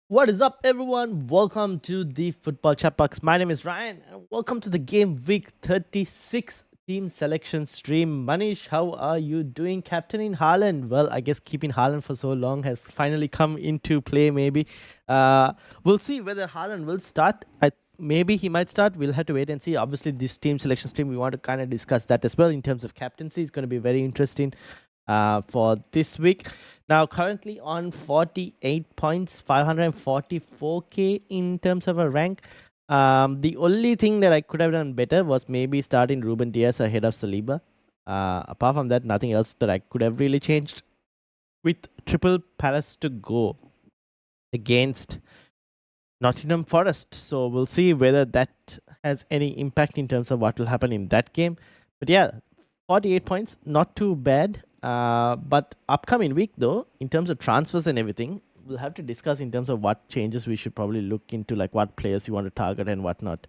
What is up, everyone? Welcome to the Football Chatbox. My name is Ryan, and welcome to the Game Week 36 team selection stream. Manish, how are you doing? Captaining Haaland. Well, I guess keeping Haaland for so long has finally come into play, maybe. We'll see whether Haaland will start. Maybe he might start. We'll have to wait and see. Obviously, this team selection stream, we want to kind of discuss that as well in terms of captaincy. It's going to be very interesting for this week. Now, currently on 48 points, 544k in terms of a rank. The only thing that I could have done better was maybe starting Ruben Diaz ahead of Saliba. Apart from that, nothing else that I could have really changed with Triple Palace to go against Nottingham Forest. So we'll see whether that has any impact in terms of what will happen in that game. But yeah, 48 points, not too bad. But upcoming week, though, in terms of transfers and everything, we'll have to discuss in terms of what changes we should probably look into, like what players you want to target and whatnot.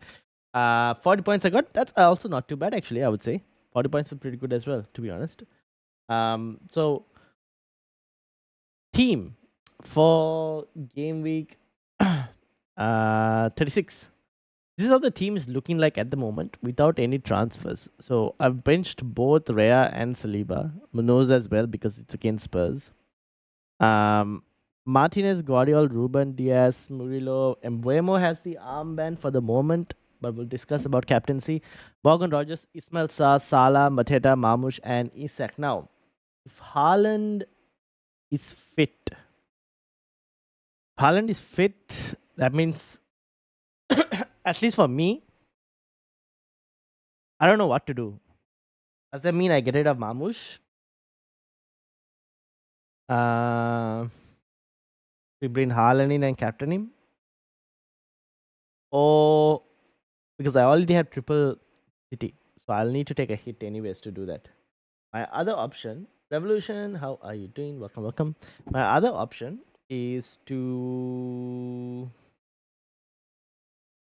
40 points I got. That's also not too bad, actually, I would say. 40 points are pretty good as well, to be honest. So, team for game week 36. This is how the team is looking like at the moment without any transfers. So I've benched both Rea and Saliba, Munoz as well because it's against Spurs. Martinez, Guardiola, Ruben Diaz, Murillo, Embuemo has the armband for the moment, but we'll discuss about captaincy. Morgan Rogers, Ismail Sarr, Salah, Mateta, Marmoush, and Isak. Now, if fit, Haaland is fit, that means, at least for me, I don't know what to do. Does that mean I get rid of Marmoush? We bring Haaland in and captain him? Or because I already have triple city, so I'll need to take a hit anyways to do that. My other option, Revolution, how are you doing? Welcome, welcome. My other option is to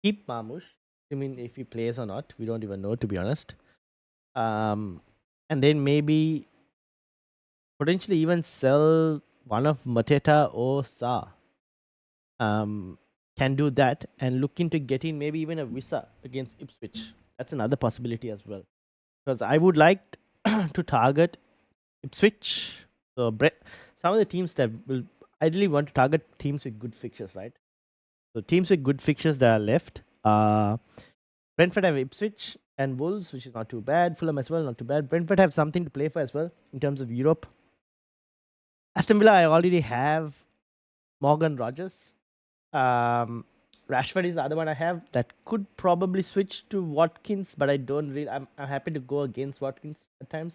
keep Marmoush. I mean, if he plays or not, we don't even know, to be honest. And then maybe potentially even sell one of Mateta or Sa. Can do that and look into getting maybe even a visa against Ipswich. That's another possibility as well. Because I would like to target Ipswich. So some of the teams that will ideally want to target teams with good fixtures, right? So teams with good fixtures that are left. Brentford have Ipswich and Wolves, which is not too bad. Fulham as well, not too bad. Brentford have something to play for as well in terms of Europe. Aston Villa, I already have Morgan Rogers. Rashford is the other one I have that could probably switch to Watkins, but I don't really. I'm happy to go against Watkins at times.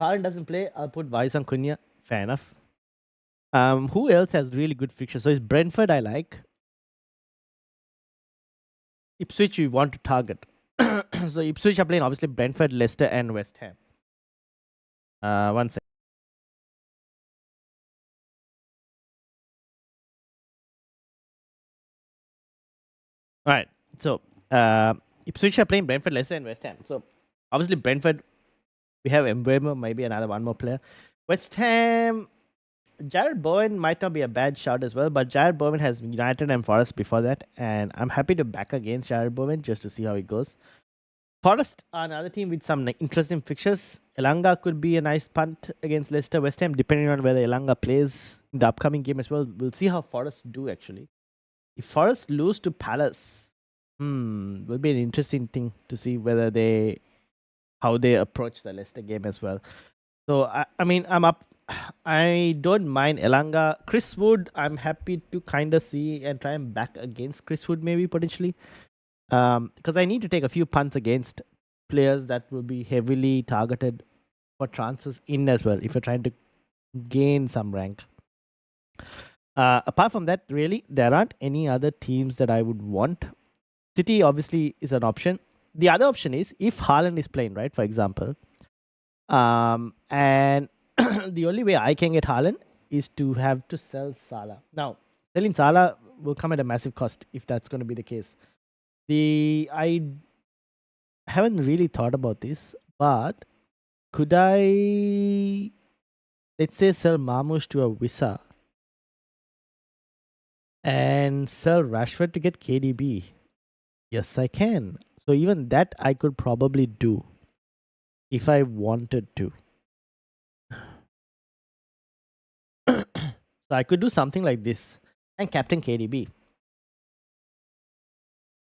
Haaland doesn't play. I'll put Vice on Cunha. Fair enough. Who else has really good fixtures? So it's Brentford I like. Ipswich we want to target. So Ipswich are playing obviously Brentford, Leicester, and West Ham. One second. All right. So Ipswich are playing Brentford, Leicester, and West Ham. So obviously Brentford, we have Embuemo, maybe another one more player. West Ham, Jared Bowen might not be a bad shout as well, but Jared Bowen has United and Forest before that, and I'm happy to back against Jared Bowen just to see how it goes. Forest are another team with some interesting fixtures. Elanga could be a nice punt against Leicester, West Ham, depending on whether Elanga plays in the upcoming game as well. We'll see how Forest do actually. If Forest lose to Palace, will be an interesting thing to see whether how they approach the Leicester game as well. So I mean I'm up. I don't mind Elanga. Chris Wood, I'm happy to kind of see and try and back against Chris Wood maybe potentially. Because I need to take a few punts against players that will be heavily targeted for transfers in as well if you're trying to gain some rank. Apart from that, really, there aren't any other teams that I would want. City obviously is an option. The other option is if Haaland is playing, right, for example, and the only way I can get Haaland is to have to sell Salah. Now, selling Salah will come at a massive cost if that's going to be the case. I haven't really thought about this, but could I, let's say, sell Marmoush to a Visa and sell Rashford to get KDB. Yes, I can. So even that I could probably do if I wanted to. So I could do something like this and captain KDB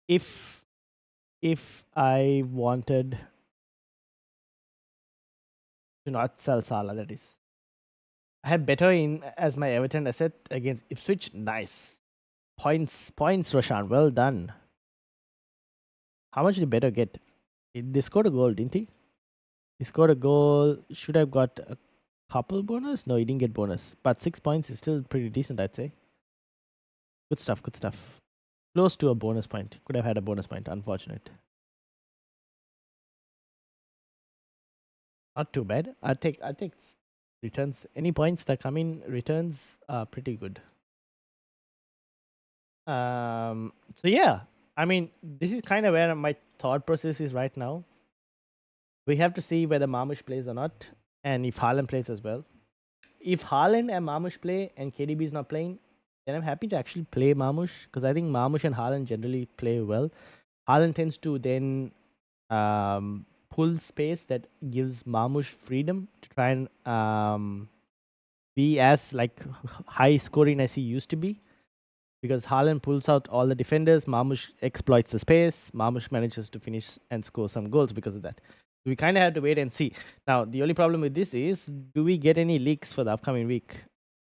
if I wanted to not sell Salah. That is, I have better in as my Everton asset against Ipswich. Nice points, Roshan. Well done. How much did better get? They scored a goal, didn't he? He scored a goal. Should have got a couple bonus. No, he didn't get bonus. But 6 points is still pretty decent, I'd say. Good stuff. Good stuff. Close to a bonus point. Could have had a bonus point. Unfortunate. Not too bad. I take returns. Any points that come in returns are pretty good. So yeah, I mean, this is kind of where my thought process is right now. We have to see whether Marmush plays or not, and if Haaland plays as well. If Haaland and Marmush play and KDB is not playing, then I'm happy to actually play Marmush because I think Marmush and Haaland generally play well. Haaland tends to then pull space that gives Marmush freedom to try and be as like high scoring as he used to be. Because Haaland pulls out all the defenders, Marmush exploits the space, Marmush manages to finish and score some goals because of that. So we kind of have to wait and see. Now, the only problem with this is, do we get any leaks for the upcoming week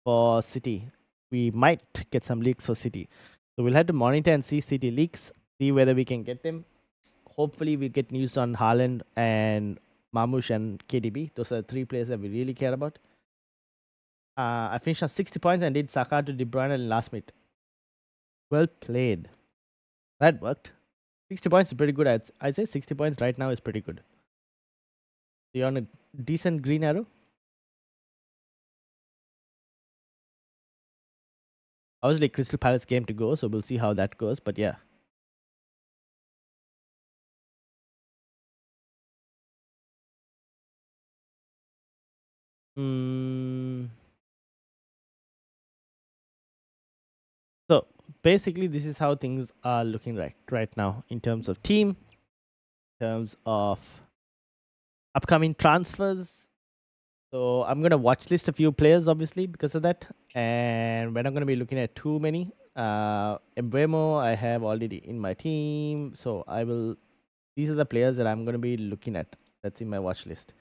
for City? We might get some leaks for City. So we'll have to monitor and see City leaks, see whether we can get them. Hopefully, we get news on Haaland and Marmush and KDB. Those are the three players that we really care about. I finished on 60 points and did Saka to De Bruyne in last minute. Well played. That worked. 60 points is pretty good. I'd say 60 points right now is pretty good. You're on a decent green arrow. Obviously, Crystal Palace game to go, so we'll see how that goes. But yeah. So basically, this is how things are looking right now in terms of team, in terms of upcoming transfers. So I'm gonna watch list a few players, obviously, because of that, and we're not gonna be looking at too many. Mbemo, I have already in my team, so I will. These are the players that I'm gonna be looking at. That's in my watch list.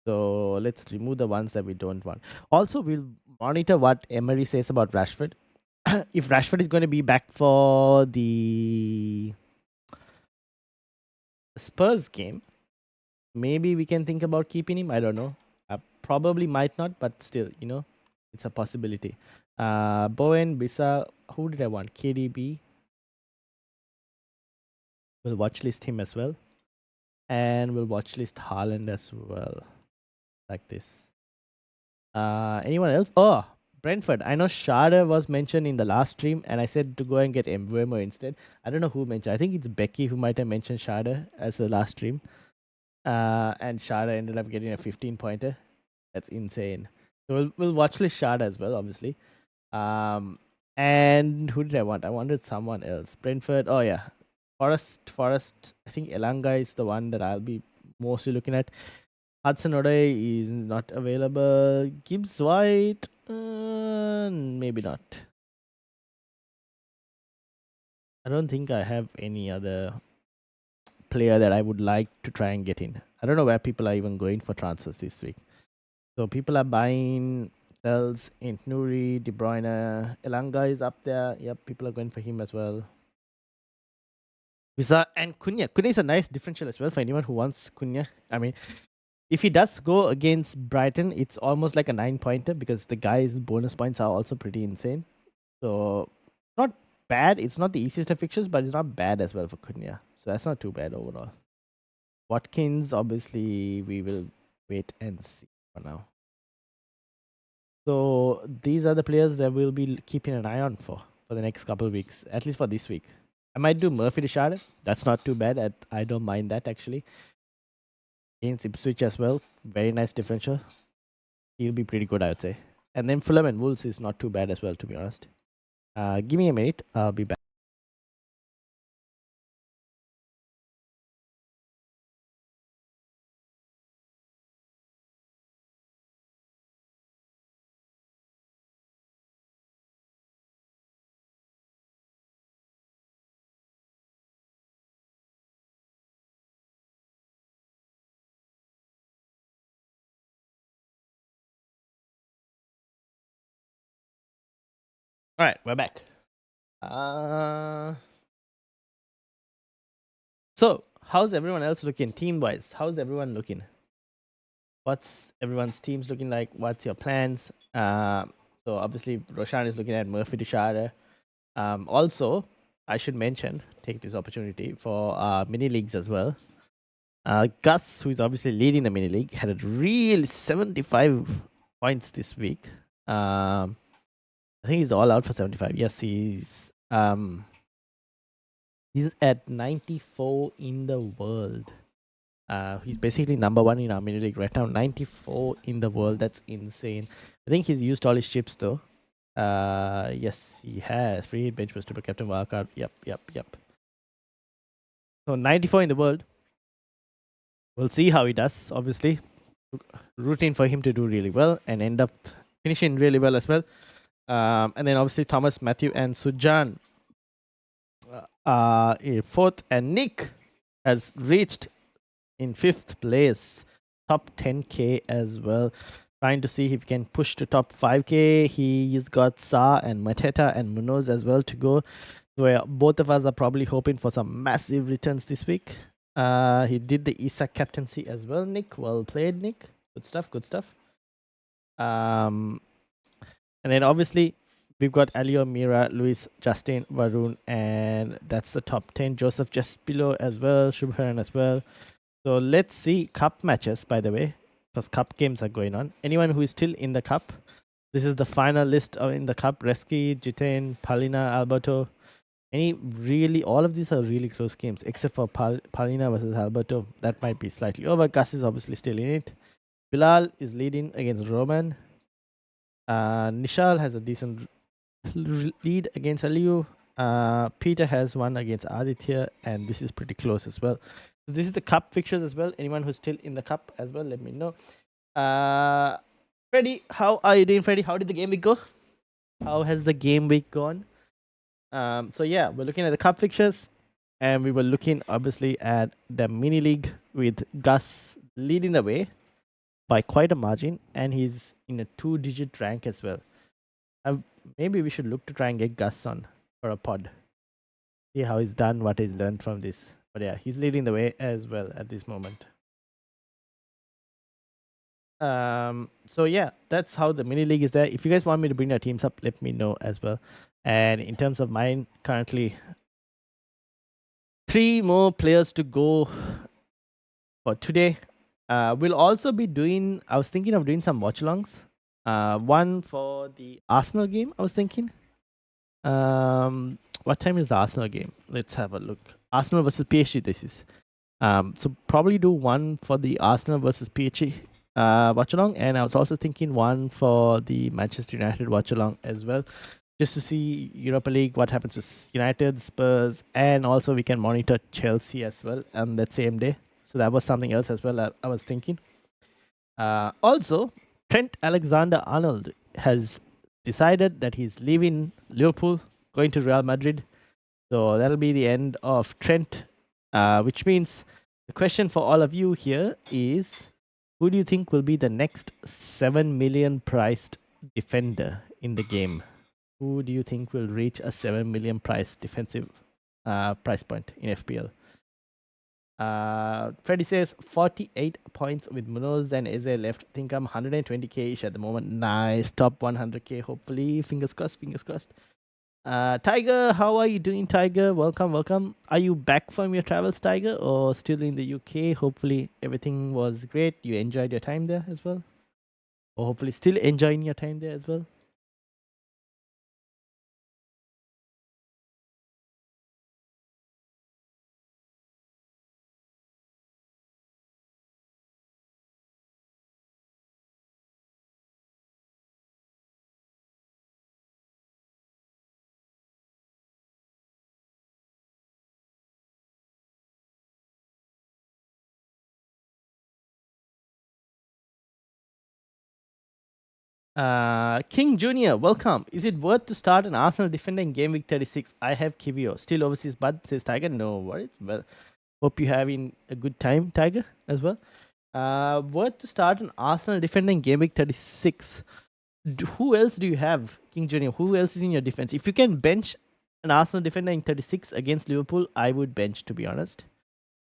So let's remove the ones that we don't want. Also, we'll monitor what Emery says about Rashford. If Rashford is going to be back for the Spurs game, maybe we can think about keeping him. I don't know. Probably might not, but still, it's a possibility. Bowen, Bisa, who did I want? KDB. We'll watch list him as well. And we'll watch list Haaland as well. Like this. Anyone else? Oh, Brentford. I know Shada was mentioned in the last stream, and I said to go and get Mbeumo instead. I don't know who mentioned. I think it's Becky who might have mentioned Shada as the last stream. And Shada ended up getting a 15-pointer. That's insane. So we'll watch list Shada as well, obviously. And who did I want? I wanted someone else. Brentford. Oh yeah, Forest. I think Elanga is the one that I'll be mostly looking at. Hudson Odoi is not available. Gibbs White, maybe not. I don't think I have any other player that I would like to try and get in. I don't know where people are even going for transfers this week. So people are buying sells in Nuri, De Bruyne, Elanga is up there. Yep, people are going for him as well. Visa and Cunha. Cunha is a nice differential as well for anyone who wants Cunha. I mean, if he does go against Brighton, it's almost like a 9-pointer because the guy's bonus points are also pretty insane. So not bad. It's not the easiest of fixtures, but it's not bad as well for Cunha. So that's not too bad overall. Watkins, obviously, we will wait and see for now. So these are the players that we'll be keeping an eye on for the next couple of weeks, at least for this week. I might do Murphy to Shard. That's not too bad. I don't mind that actually. Against Ipswich as well. Very nice differential. He'll be pretty good, I would say. And then Fulham and Wolves is not too bad as well, to be honest. Give me a minute. I'll be back. All right, we're back. Uh, so, how's everyone else looking team wise? How's everyone looking? What's everyone's teams looking like? What's your plans? So, obviously, Roshan is looking at Murphy Deshara. Also, I should mention, take this opportunity for mini leagues as well. Gus, who is obviously leading the mini league, had a real 75 points this week. I think he's all out for 75. Yes, he's at 94 in the world. He's basically number one in our mini league right now. 94 in the world. That's insane. I think he's used all his chips though. Yes, he has. Free hit, bench boost, triple captain, wildcard. Yep. So 94 in the world. We'll see how he does. Obviously, rooting for him to do really well and end up finishing really well as well. And then obviously Thomas, Matthew, and Sujan fourth, and Nick has reached in fifth place, top 10k as well. Trying to see if he can push to top 5k. He's got Sa and Mateta and Munoz as well to go. Where both of us are probably hoping for some massive returns this week. He did the Isak captaincy as well, Nick. Well played, Nick. Good stuff. And then obviously we've got Alio, Mira, Luis, Justin, Varun, and that's the top 10. Joseph just below as well, Shubharan as well. So let's see cup matches, by the way, because cup games are going on. Anyone who is still in the cup, this is the final list in the cup. Reski, Jitain, Palina, Alberto. All of these are really close games, except for Palina versus Alberto. That might be slightly over. Gus is obviously still in it. Bilal is leading against Roman. Nishal has a decent lead against Aliyu. Peter has one against Aditya, and this is pretty close as well. So this is the cup fixtures as well. Anyone who's still in the cup as well, let me know. Freddy, how are you doing, Freddy? How did the game week go? How has the game week gone? So yeah, we're looking at the cup fixtures, and we were looking obviously at the mini league with Gus leading the way by quite a margin, and he's in a 2-digit rank as well. Maybe we should look to try and get Gus on for a pod. See how he's done, what he's learned from this. But yeah, he's leading the way as well at this moment. So yeah, that's how the mini league is there. If you guys want me to bring your teams up, let me know as well. And in terms of mine, currently 3 more players to go for today. We'll also be doing, I was thinking of doing some watch alongs. One for the Arsenal game, I was thinking. What time is the Arsenal game? Let's have a look. Arsenal versus PSG, this is. So probably do one for the Arsenal versus PSG watch along, and I was also thinking one for the Manchester United watch along as well, just to see Europa League, what happens with United, Spurs, and also we can monitor Chelsea as well on that same day. So that was something else as well I was thinking. Also, Trent Alexander-Arnold has decided that he's leaving Liverpool, going to Real Madrid. So that'll be the end of Trent, which means the question for all of you here is, who do you think will be the next 7 million priced defender in the game? Who do you think will reach a 7 million price defensive price point in FPL? Freddy says 48 points with Munoz and Eze left. I think I'm 120k ish at the moment. Nice. Top 100k, hopefully. Fingers crossed, fingers crossed. Tiger, how are you doing, Tiger? Welcome. Are you back from your travels, Tiger, or still in the UK? Hopefully everything was great. You enjoyed your time there as well, or hopefully still enjoying your time there as well. King Junior, welcome. Is it worth to start an Arsenal defender in Game Week 36? I have Kivio. Still overseas, but says Tiger. No worries. Well, hope you having a good time, Tiger, as well. Worth to start an Arsenal defender in Game Week 36. Who else do you have, King Junior? Who else is in your defense? If you can bench an Arsenal defender in 36 against Liverpool, I would bench, to be honest.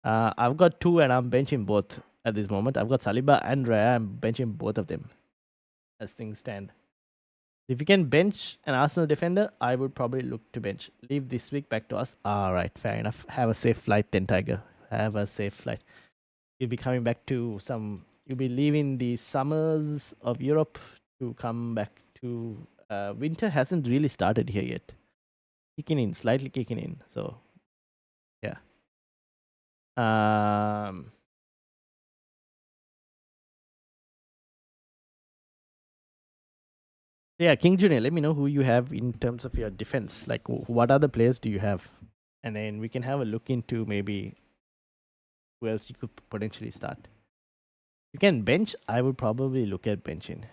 I've got two and I'm benching both at this moment. I've got Saliba and Raya. I'm benching both of them as things stand. If you can bench an Arsenal defender, I would probably look to bench. Leave this week back to us. All right, fair enough. Have a safe flight then, Tiger. Have a safe flight. You'll be coming back to some. You'll be leaving the summers of Europe to come back to. Winter hasn't really started here yet. Kicking in, slightly kicking in. So, yeah. Yeah, King Junior, let me know who you have in terms of your defense. Like, what other players do you have? And then we can have a look into maybe who else you could potentially start. You can bench. I would probably look at benching.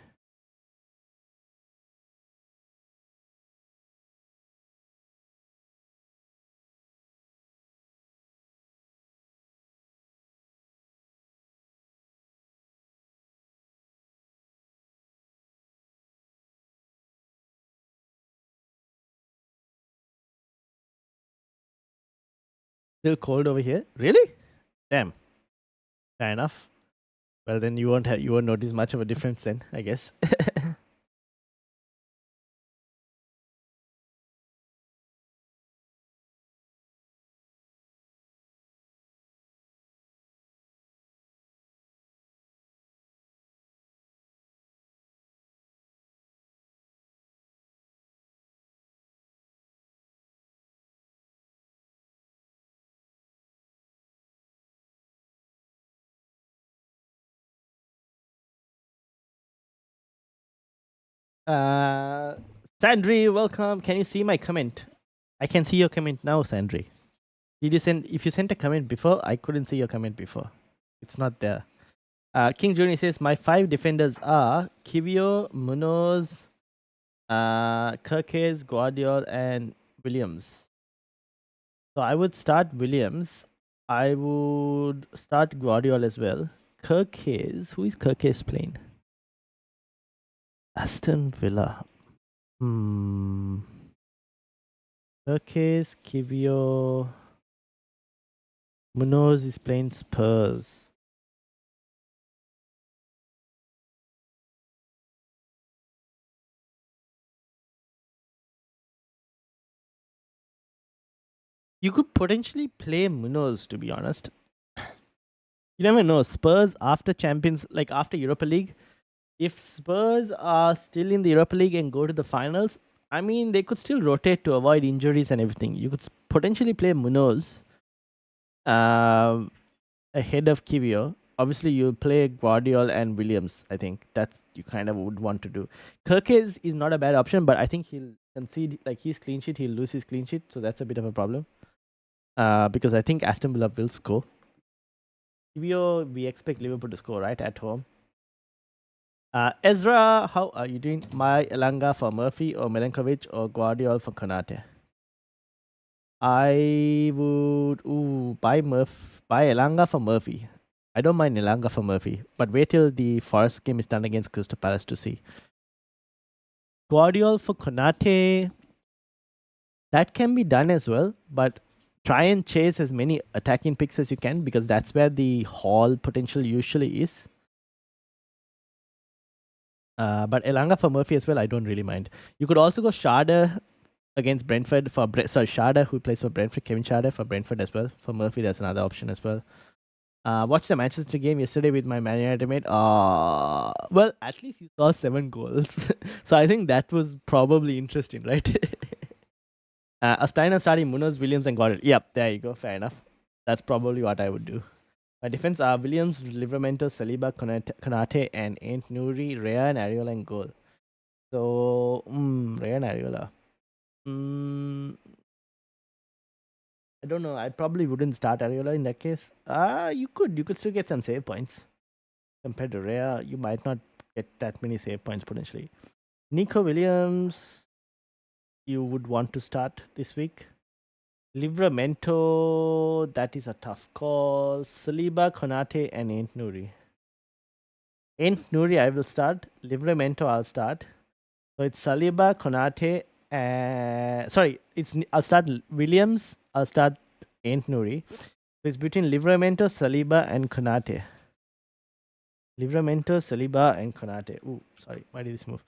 Still cold over here. Really? Damn. Fair enough. Well, then you won't notice much of a difference then, I guess. uh, Sandri, welcome. Can you see my comment? I can see your comment now, Sandri. Did you send? If you sent a comment before, I couldn't see your comment before. It's not there. King Junior says my 5 defenders are Kivio, Munoz, Kirkes, Guardiola, and Williams. So I would start Williams. I would start Guardiola as well. Kirkes, who is Kirkes playing? Aston Villa. Kirkes, Kivio, Munoz is playing Spurs. You could potentially play Munoz, to be honest. You never know. Spurs after Champions, like after Europa League, if Spurs are still in the Europa League and go to the finals, I mean, they could still rotate to avoid injuries and everything. You could potentially play Munoz ahead of Kivio. Obviously, you play Guardiola and Williams. I think that's you kind of would want to do. Kirkes is not a bad option, but I think he'll concede like his clean sheet. He'll lose his clean sheet, so that's a bit of a problem. Because I think Aston Villa will score. Kivio, we expect Liverpool to score right at home. Ezra, how are you doing? My Elanga for Murphy or Milenkovic or Guardiola for Konate? I would buy Elanga for Murphy. I don't mind Elanga for Murphy, but wait till the Forest game is done against Crystal Palace to see. Guardiola for Konate, that can be done as well, but try and chase as many attacking picks as you can because that's where the haul potential usually is. But Elanga for Murphy as well, I don't really mind. You could also go Sharda against Brentford for Sharda, who plays for Brentford, Kevin Sharda for Brentford as well. For Murphy, that's another option as well. Watched the Manchester game yesterday with my Man United mate. Well, at least you saw 7 goals. So I think that was probably interesting, right? I was planning on starting Munoz, Williams, and Gordon. Yep, there you go. Fair enough. That's probably what I would do. My defense are Williams, Livramento, Saliba, Konate, and Ain't Nuri, Rea, and Ariola in goal. So, Rea and Ariola. I don't know. I probably wouldn't start Ariola in that case. You could still get some save points compared to Rea. You might not get that many save points potentially. Nico Williams, you would want to start this week. Livramento, that is a tough call. Saliba, Konate, and Aint Nuri. Aint Nuri, I will start. Livramento, I'll start. So it's Saliba, Konate, sorry, I'll start Williams, I'll start Aint Nuri. So it's between Livramento, Saliba, and Konate. Livramento, Saliba, and Konate. Ooh, sorry, why did this move?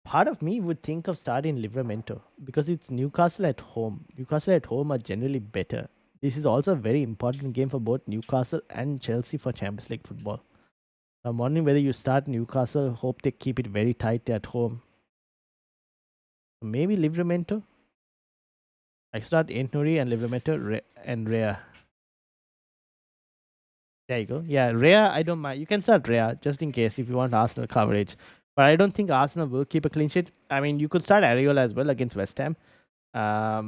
Part of me would think of starting Livramento because it's Newcastle at home. Newcastle at home are generally better. This is also a very important game for both Newcastle and Chelsea for Champions League football. I'm wondering whether you start Newcastle, hope they keep it very tight at home. Maybe Livramento. I start Nuri and Livramento and Rea. There you go. Yeah, Rea, I don't mind. You can start Rea just in case if you want Arsenal coverage. But I don't think Arsenal will keep a clean sheet. I mean, you could start Areola as well against West Ham. I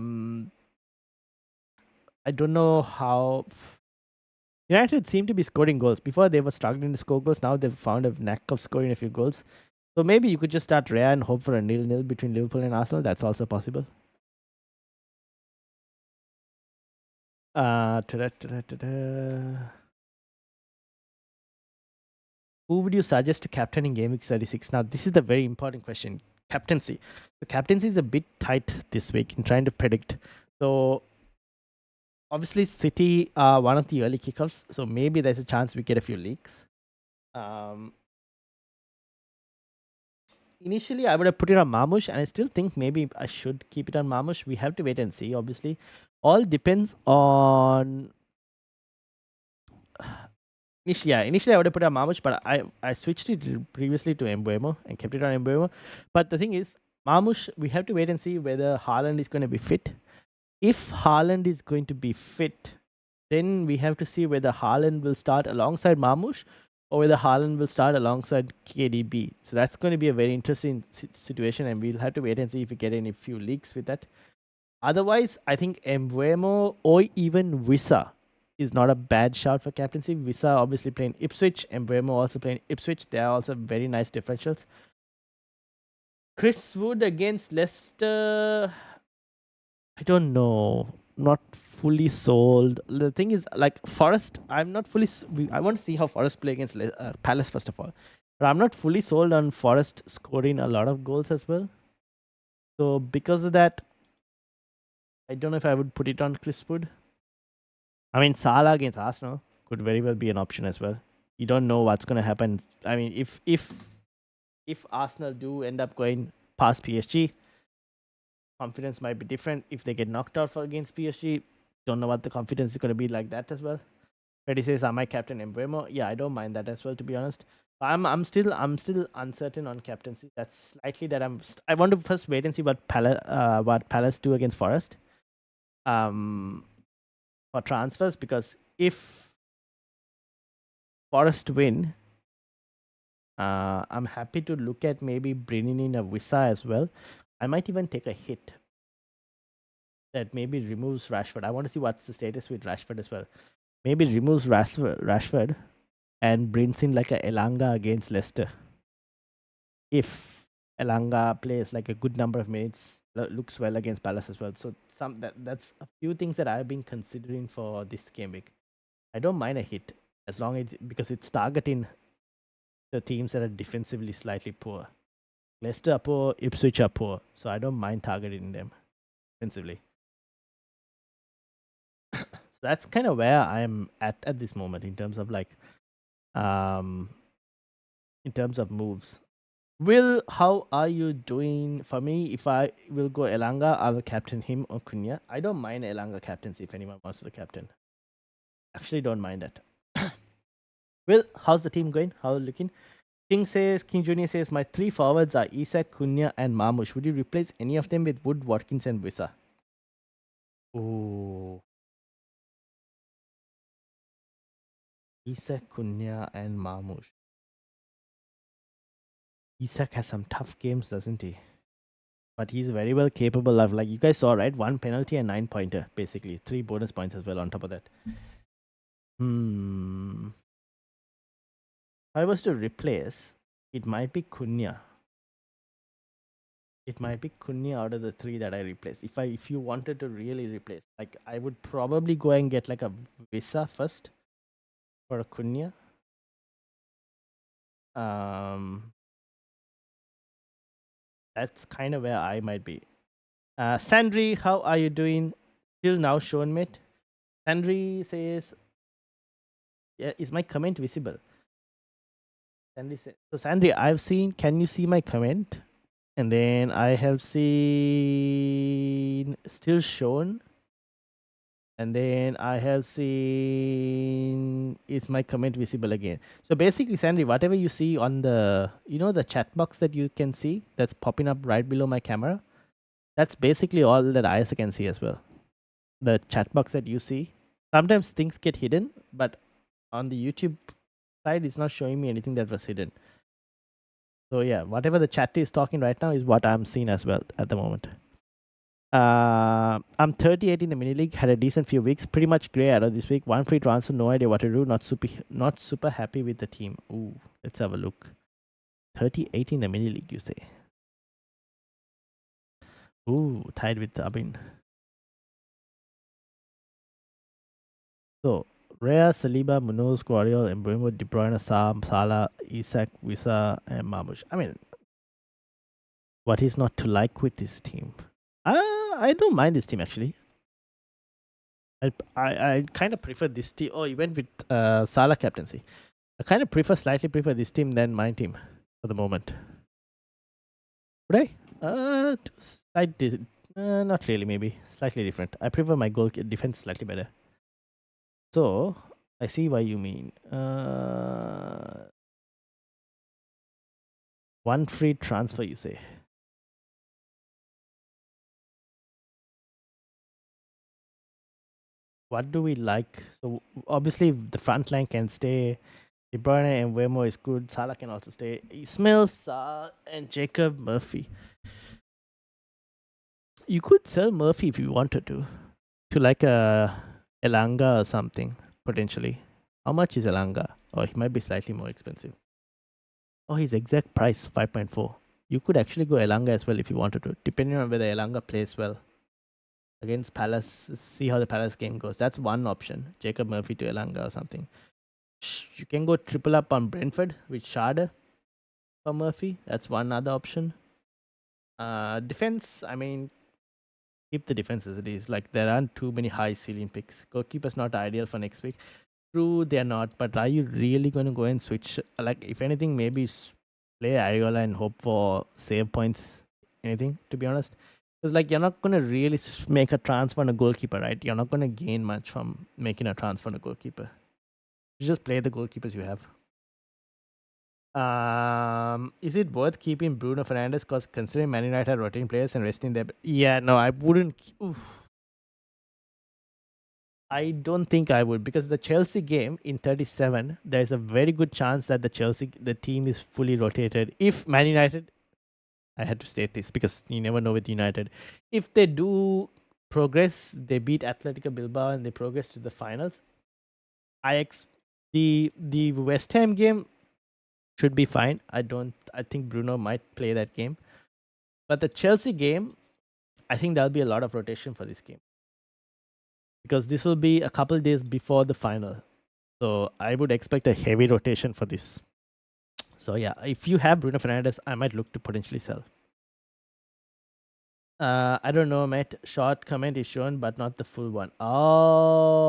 don't know how. United seem to be scoring goals. Before they were struggling to score goals. Now they've found a knack of scoring a few goals. So maybe you could just start Rea and hope for a 0-0 between Liverpool and Arsenal. That's also possible. Who would you suggest to captain in Game Week 36? Now, this is the very important question. Captaincy. The captaincy is a bit tight this week in trying to predict. So, obviously, City are one of the early kickoffs. So, maybe there's a chance we get a few leaks. Initially, I would have put it on Marmoush, and I still think maybe I should keep it on Marmoush. We have to wait and see, obviously. All depends on. Initially I would have put on Marmoush, but I switched it previously to Embuemo and kept it on Embuemo. But the thing is, Marmoush, we have to wait and see whether Haaland is going to be fit. If Haaland is going to be fit, then we have to see whether Haaland will start alongside Marmoush or whether Haaland will start alongside KDB. So that's going to be a very interesting situation, and we'll have to wait and see if we get any few leaks with that. Otherwise, I think Embuemo or even Wissa is not a bad shout for captaincy. Wissa obviously playing Ipswich, and Embuemo also playing Ipswich. They are also very nice differentials. Chris Wood against Leicester. I don't know. Not fully sold. The thing is, like Forest, I'm not fully. I want to see how Forest play against Palace first of all. But I'm not fully sold on Forest scoring a lot of goals as well. So because of that, I don't know if I would put it on Chris Wood. I mean, Salah against Arsenal could very well be an option as well. You don't know what's going to happen. I mean, if Arsenal do end up going past PSG, confidence might be different. If they get knocked out against PSG, don't know what the confidence is going to be like that as well. Freddy says, "Am I captain Embuemo?" Yeah, I don't mind that as well, to be honest. I'm still uncertain on captaincy. That's slightly that I want to first wait and see what Palace do against Forest. For transfers, because if Forest win, I'm happy to look at maybe bringing in a Wissa as well. I might even take a hit that maybe removes Rashford. I want to see what's the status with Rashford as well. Maybe removes Rashford and brings in like a Elanga against Leicester. If Elanga plays like a good number of minutes, looks well against Palace as well. So that's a few things that I've been considering for this game week. I don't mind a hit as long as because it's targeting the teams that are defensively slightly poor. Leicester are poor, Ipswich are poor, so I don't mind targeting them defensively. So that's kind of where I'm at this moment in terms of like, in terms of moves. Will, how are you doing? For me, if I will go Elanga, I will captain him or Cunha. I don't mind Elanga captaincy if anyone wants to captain. Actually, don't mind that. Will, how's the team going? How are you looking? King Jr. says, my three forwards are Isak, Cunha, and Marmoush. Would you replace any of them with Wood, Watkins, and Wissa? Oh. Isak, Cunha, and Marmoush. Isak has some tough games, doesn't he? But he's very well capable of, like you guys saw, right? 1 penalty and 9-pointer, basically. 3 bonus points as well on top of that. I was to replace, it might be Kunya. It might be Kunya out of the three that I replace. If you wanted to really replace, like I would probably go and get like a Visa first for a Kunya. Um, that's kind of where I might be. Sandri, how are you doing? Till now, shown mate. Sandri says, "Yeah, is my comment visible?" Sandri says, "So Sandri, I've seen. Can you see my comment?" And then I have seen still shown. And then I have seen is my comment visible again. So basically, Sandri, whatever you see on the the chat box that you can see that's popping up right below my camera, that's basically all that I can see as well. The chat box that you see. Sometimes things get hidden, but on the YouTube side, it's not showing me anything that was hidden. So yeah, whatever the chat is talking right now is what I'm seeing as well at the moment. I'm 38 in the mini league. Had a decent few weeks. Pretty much grey out of this week. One free transfer. No idea what to do. Not super happy with the team. Ooh, let's have a look. 38 in the mini league, you say? Ooh, tied with Abin. So Rhea, Saliba, Munoz, Guardiola, Mbeumo, De Bruyne, Sam, Salah, Isak, Wissa, and Marmoush. I mean, what is not to like with this team? I don't mind this team actually. I kind of prefer this team. Oh, you went with Salah captaincy. I kind of slightly prefer this team than my team for the moment. Would I? Not really. Maybe slightly different. I prefer my goal defense slightly better. So I see why you mean. One free transfer, you say? What do we like? So obviously the front line can stay. De Bruyne and Wemo is good. Salah can also stay. Ismail Sarr and Jacob Murphy. You could sell Murphy if you wanted to like a Elanga or something potentially. How much is Elanga? Oh, he might be slightly more expensive. Oh, his exact price 5.4. You could actually go Elanga as well if you wanted to, depending on whether Elanga plays well against Palace. See how the Palace game goes. That's one option. Jacob Murphy to Elanga or something. You can go triple up on Brentford with Schade for Murphy. That's one other option. Defense, I mean, keep the defense as it is. Like there aren't too many high ceiling picks. Goalkeeper's not ideal for next week. True, they're not. But are you really going to go and switch? Like, if anything, maybe play Ariola and hope for save points. Anything, to be honest. Because like you're not going to really make a transfer on a goalkeeper, right? You're not going to gain much from making a transfer on a goalkeeper. You just play the goalkeepers you have. Is it worth keeping Bruno Fernandes? Because considering Man United are rotating players and resting them, yeah, no, I wouldn't. Oof. I don't think I would, because the Chelsea game in 37, there's a very good chance that the team is fully rotated. If Man United, I had to state this because you never know with United, if they do progress, they beat Atletico Bilbao and they progress to the finals. The West Ham game should be fine. I think Bruno might play that game. But the Chelsea game, I think there'll be a lot of rotation for this game. Because this will be a couple days before the final. So I would expect a heavy rotation for this. So yeah, if you have Bruno Fernandes, I might look to potentially sell. I don't know, Matt. Short comment is shown, but not the full one. Oh,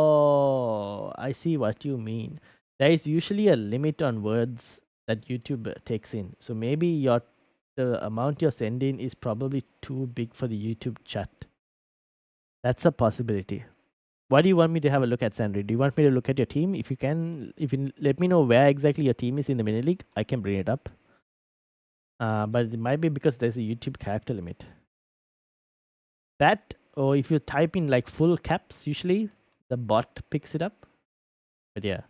I see what you mean. There is usually a limit on words that YouTube takes in. So maybe the amount you're sending is probably too big for the YouTube chat. That's a possibility. What do you want me to have a look at, Sandri? Do you want me to look at your team? If you let me know where exactly your team is in the mini league, I can bring it up. But it might be because there's a YouTube character limit. That, or if you type in like full caps, usually the bot picks it up. But yeah.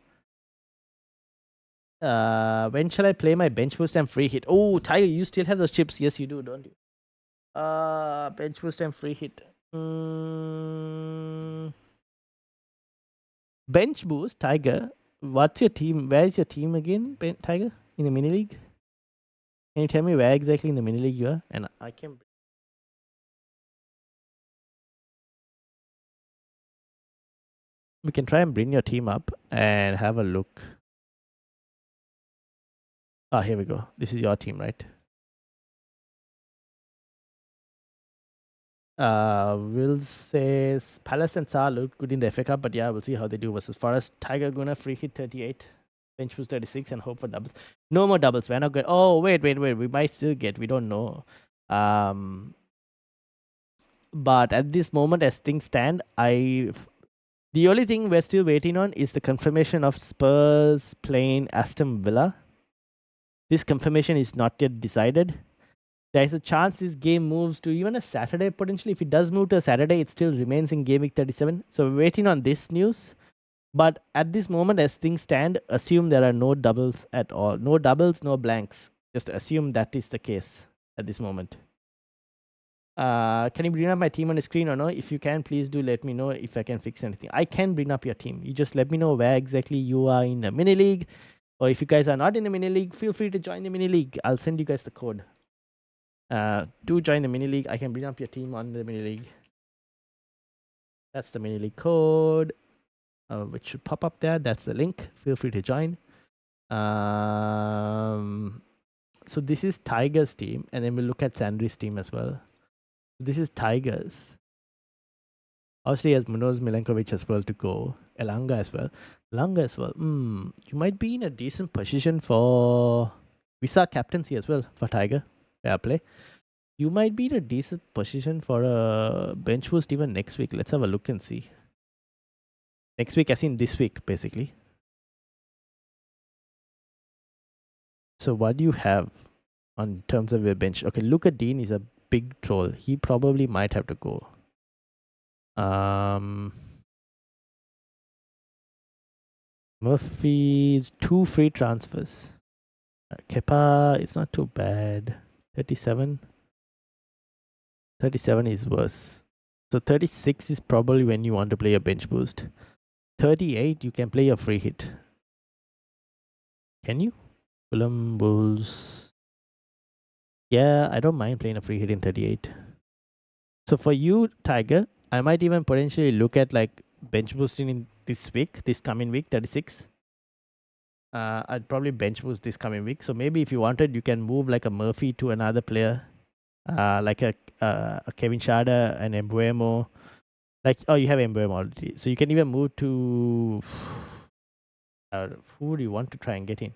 When shall I play my bench boost and free hit? Oh, Tiger, you still have those chips? Yes, you do, don't you? Bench boost and free hit. Bench boost, Tiger, what's your team? Where is your team again, Tiger? In the mini league? Can you tell me where exactly in the mini league you are? And I can. We can try and bring your team up and have a look. Ah, here we go. This is your team, right? Will says Palace and Saar looked good in the FA Cup, but yeah, we'll see how they do versus Forest. Tiger gonna free hit 38, bench boost 36, and hope for doubles. No more doubles. We're not good. Oh, wait. We might still get. We don't know. But at this moment, as things stand, the only thing we're still waiting on is the confirmation of Spurs playing Aston Villa. This confirmation is not yet decided. There's a chance this game moves to even a Saturday potentially. If it does move to a Saturday, it still remains in Game Week 37. So we're waiting on this news. But at this moment, as things stand, assume there are no doubles at all. No doubles, no blanks. Just assume that is the case at this moment. Can you bring up my team on the screen or no? If you can, please do let me know if I can fix anything. I can bring up your team. You just let me know where exactly you are in the mini league. Or if you guys are not in the mini league, feel free to join the mini league. I'll send you guys the code. To join the mini league, I can bring up your team on the mini league. That's the mini league code, which should pop up there. That's the link. Feel free to join. So this is Tiger's team, and then we'll look at Sandry's team as well. This is Tigers. Obviously, has Munoz Milenkovic as well to go. Elanga as well. You might be in a decent position for Visa captaincy as well for Tiger. Fair play. You might be in a decent position for a bench boost even next week. Let's have a look and see. Next week, as in this week, basically. So what do you have on terms of your bench? Okay, Luca Dean is a big troll. He probably might have to go. Murphy's 2 free transfers. Kepa is not too bad. 37. 37 is worse. So 36 is probably when you want to play a bench boost. 38, you can play a free hit. Can you? Fulham Bulls. Yeah, I don't mind playing a free hit in 38. So for you, Tiger, I might even potentially look at like bench boosting in this week, this coming week, 36. I'd probably bench boost this coming week. So maybe if you wanted, you can move like a Murphy to another player, like a Kevin Schade and Embuemo. Like, oh, you have Embuemo already. So you can even move to who do you want to try and get in?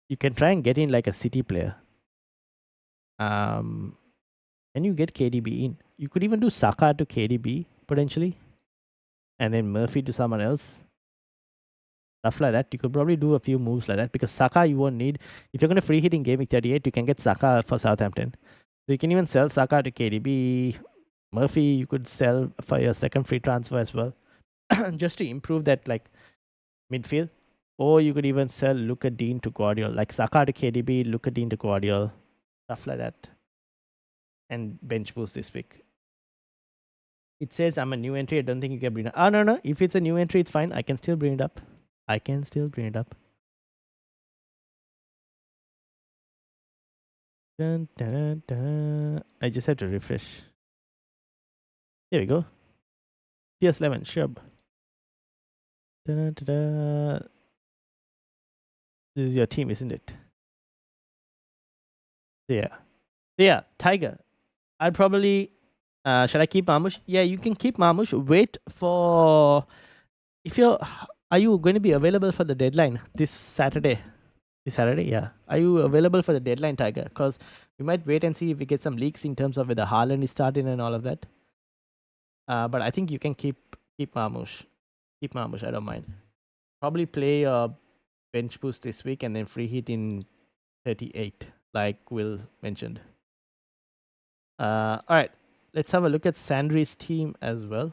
You can try and get in like a City player. And you get KDB in. You could even do Saka to KDB potentially, and then Murphy to someone else. Stuff like that. You could probably do a few moves like that because Saka you won't need. If you're going to free hit in Game Week 38, you can get Saka for Southampton. So you can even sell Saka to KDB. Murphy you could sell for your second free transfer as well, just to improve that like midfield. Or you could even sell Luca Dean to Guardiola, like Saka to KDB, Luca Dean to Guardiola, stuff like that, and bench boost this week. It says I'm a new entry. I don't think you can bring it up. Oh, no. If it's a new entry, it's fine. I can still bring it up. I Dun, dun, dun. I just have to refresh. There we go. PS11, Shub. Dun, dun, dun. This is your team, isn't it? Yeah, Tiger. I'd probably. Shall I keep Mamush? Yeah, you can keep Mamush. Wait for. If you're. Are you going to be available for the deadline this Saturday? This Saturday, yeah. Are you available for the deadline, Tiger? Because we might wait and see if we get some leaks in terms of whether Haaland is starting and all of that. But I think you can keep Marmoush. Keep Marmoush, I don't mind. Probably play a bench boost this week and then free hit in 38, like Will mentioned. Alright, let's have a look at Sandry's team as well.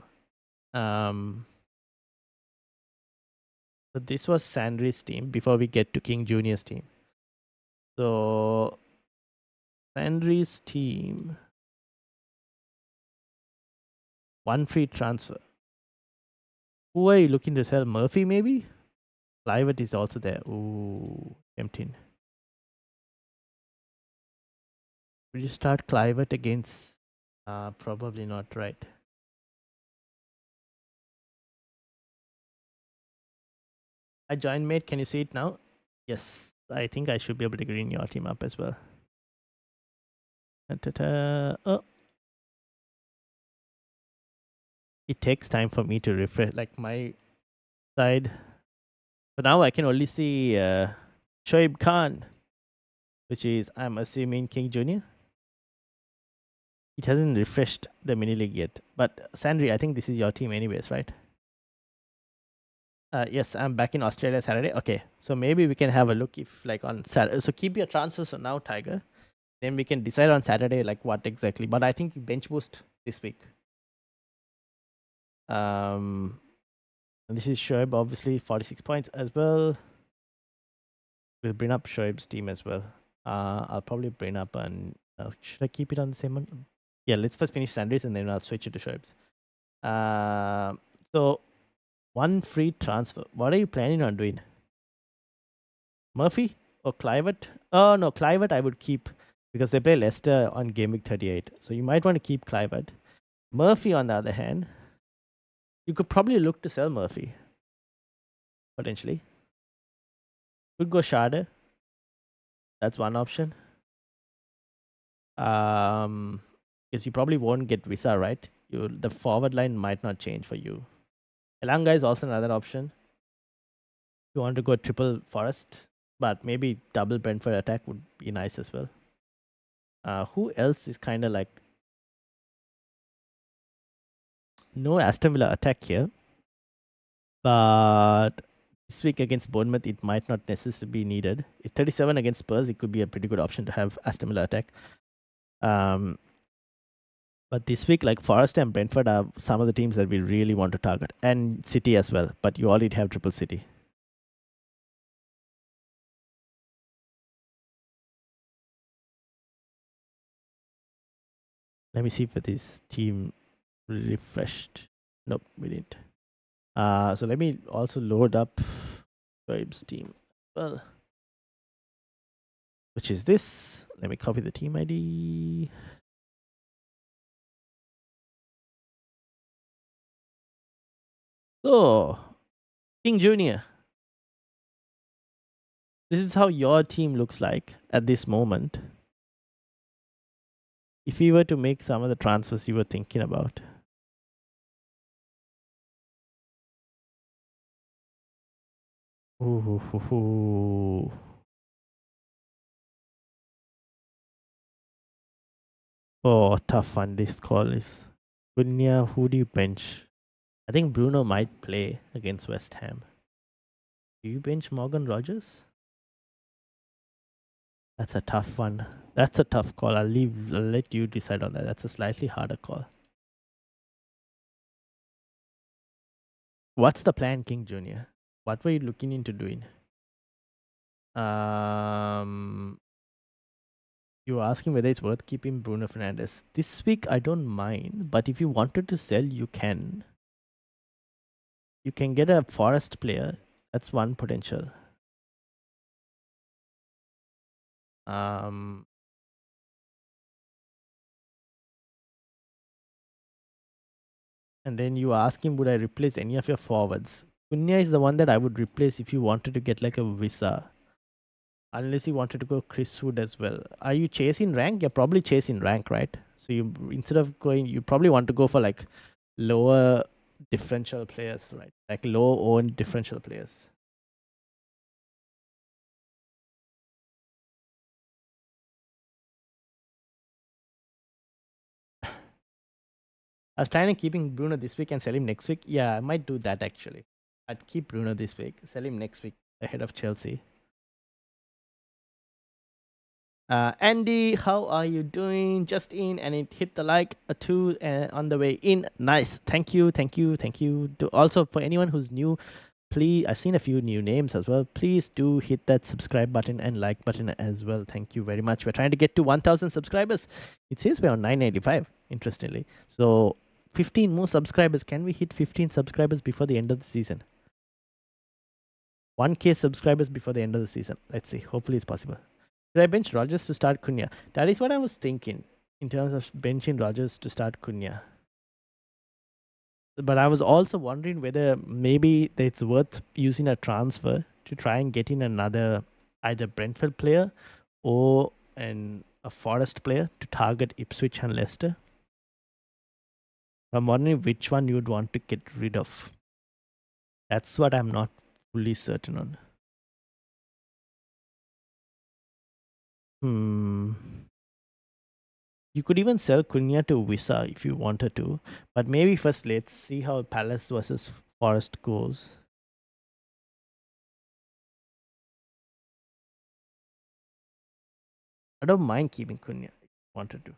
So this was Sandry's team before we get to King Junior's team. So Sandry's team, 1 free transfer. Who are you looking to sell? Murphy maybe? Clivett is also there. Ooh, tempting. Will you start Clivett against? Probably not, right? I joined mate. Can you see it now? Yes. I think I should be able to green your team up as well. Ta-ta-ta. Oh, it takes time for me to refresh, like my side. So now I can only see Shoaib Khan, which is, I'm assuming, King Jr. It hasn't refreshed the mini league yet. But Sandri, I think this is your team anyways, right? Yes, I'm back in Australia Saturday. Okay, so maybe we can have a look if like on Saturday. So keep your transfers for now, Tiger. Then we can decide on Saturday like what exactly. But I think bench boost this week. And this is Shoaib, obviously 46 points as well. We'll bring up Shoaib's team as well. I'll probably bring up and should I keep it on the same one? Yeah, let's first finish Sanders and then I'll switch it to Shoaib's. So one free transfer. What are you planning on doing? Murphy or Clivett? Oh no, Clivett I would keep because they play Leicester on Game Week 38. So you might want to keep Clivett. Murphy, on the other hand, you could probably look to sell Murphy potentially. Could go Schade. That's one option. Because you probably won't get Visa, right? The forward line might not change for you. Elanga is also another option. You want to go triple Forest, but maybe double Brentford attack would be nice as well. Who else is kind of like no Aston Villa attack here, but this week against Bournemouth it might not necessarily be needed. It's 37 against Spurs. It could be a pretty good option to have Aston Villa attack. But this week, like Forest and Brentford are some of the teams that we really want to target, and City as well. But you already have triple City. Let me see if this team refreshed. Nope, we didn't. So let me also load up Vibe's team. Well, which is this? Let me copy the team ID. So, King Junior. This is how your team looks like at this moment. If you were to make some of the transfers you were thinking about. Ooh. Oh, tough one. This call is. Cunha, who do you bench? I think Bruno might play against West Ham. Do you bench Morgan Rogers? That's a tough one. That's a tough call. I'll let you decide on that. That's a slightly harder call. What's the plan, King Junior? What were you looking into doing? You were asking whether it's worth keeping Bruno Fernandes. This week I don't mind, but if you wanted to sell, you can. You can get a Forest player. That's one potential. And then you ask him, would I replace any of your forwards? Cunha is the one that I would replace if you wanted to get like a Visa. Unless you wanted to go Chris Wood as well. Are you chasing rank? You're probably chasing rank, right? So you instead of going, you probably want to go for like lower differential players, right? Like low owned differential players. I was planning keeping Bruno this week and sell him next week. Yeah, I might do that actually. I'd keep Bruno this week, sell him next week ahead of Chelsea. Andy, how are you doing? Just in, and it hit the like two on the way in. Nice. Thank you. Also, for anyone who's new, please, I've seen a few new names as well. Please do hit that subscribe button and like button as well. Thank you very much. We're trying to get to 1,000 subscribers. It says we're on 985, interestingly. So 15 more subscribers. Can we hit 15 subscribers before the end of the season? 1K subscribers before the end of the season. Let's see. Hopefully it's possible. Should I bench Rogers to start Cunha? That is what I was thinking in terms of benching Rogers to start Cunha. But I was also wondering whether maybe it's worth using a transfer to try and get in another either Brentford player or a Forest player to target Ipswich and Leicester. I'm wondering which one you'd want to get rid of. That's what I'm not fully certain on. You could even sell Cunha to Wissa if you wanted to. But maybe first let's see how Palace versus Forest goes. I don't mind keeping Cunha if you wanted to.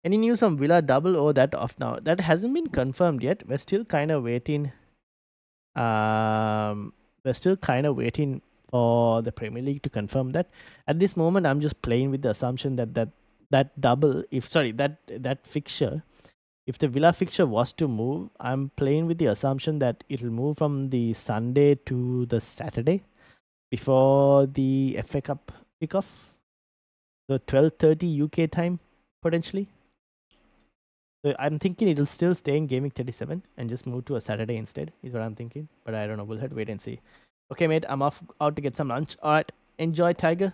Any news on Villa double or that off now? That hasn't been confirmed yet. We're still kind of waiting. We're still kind of waiting for the Premier League to confirm that. At this moment, I'm just playing with the assumption that double, that fixture, if the Villa fixture was to move, I'm playing with the assumption that it'll move from the Sunday to the Saturday before the FA Cup kickoff. So 12:30 UK time potentially. So I'm thinking it'll still stay in Gameweek 37 and just move to a Saturday instead, is what I'm thinking. But I don't know. We'll have to wait and see. Okay, mate, I'm out to get some lunch. All right, enjoy, Tiger.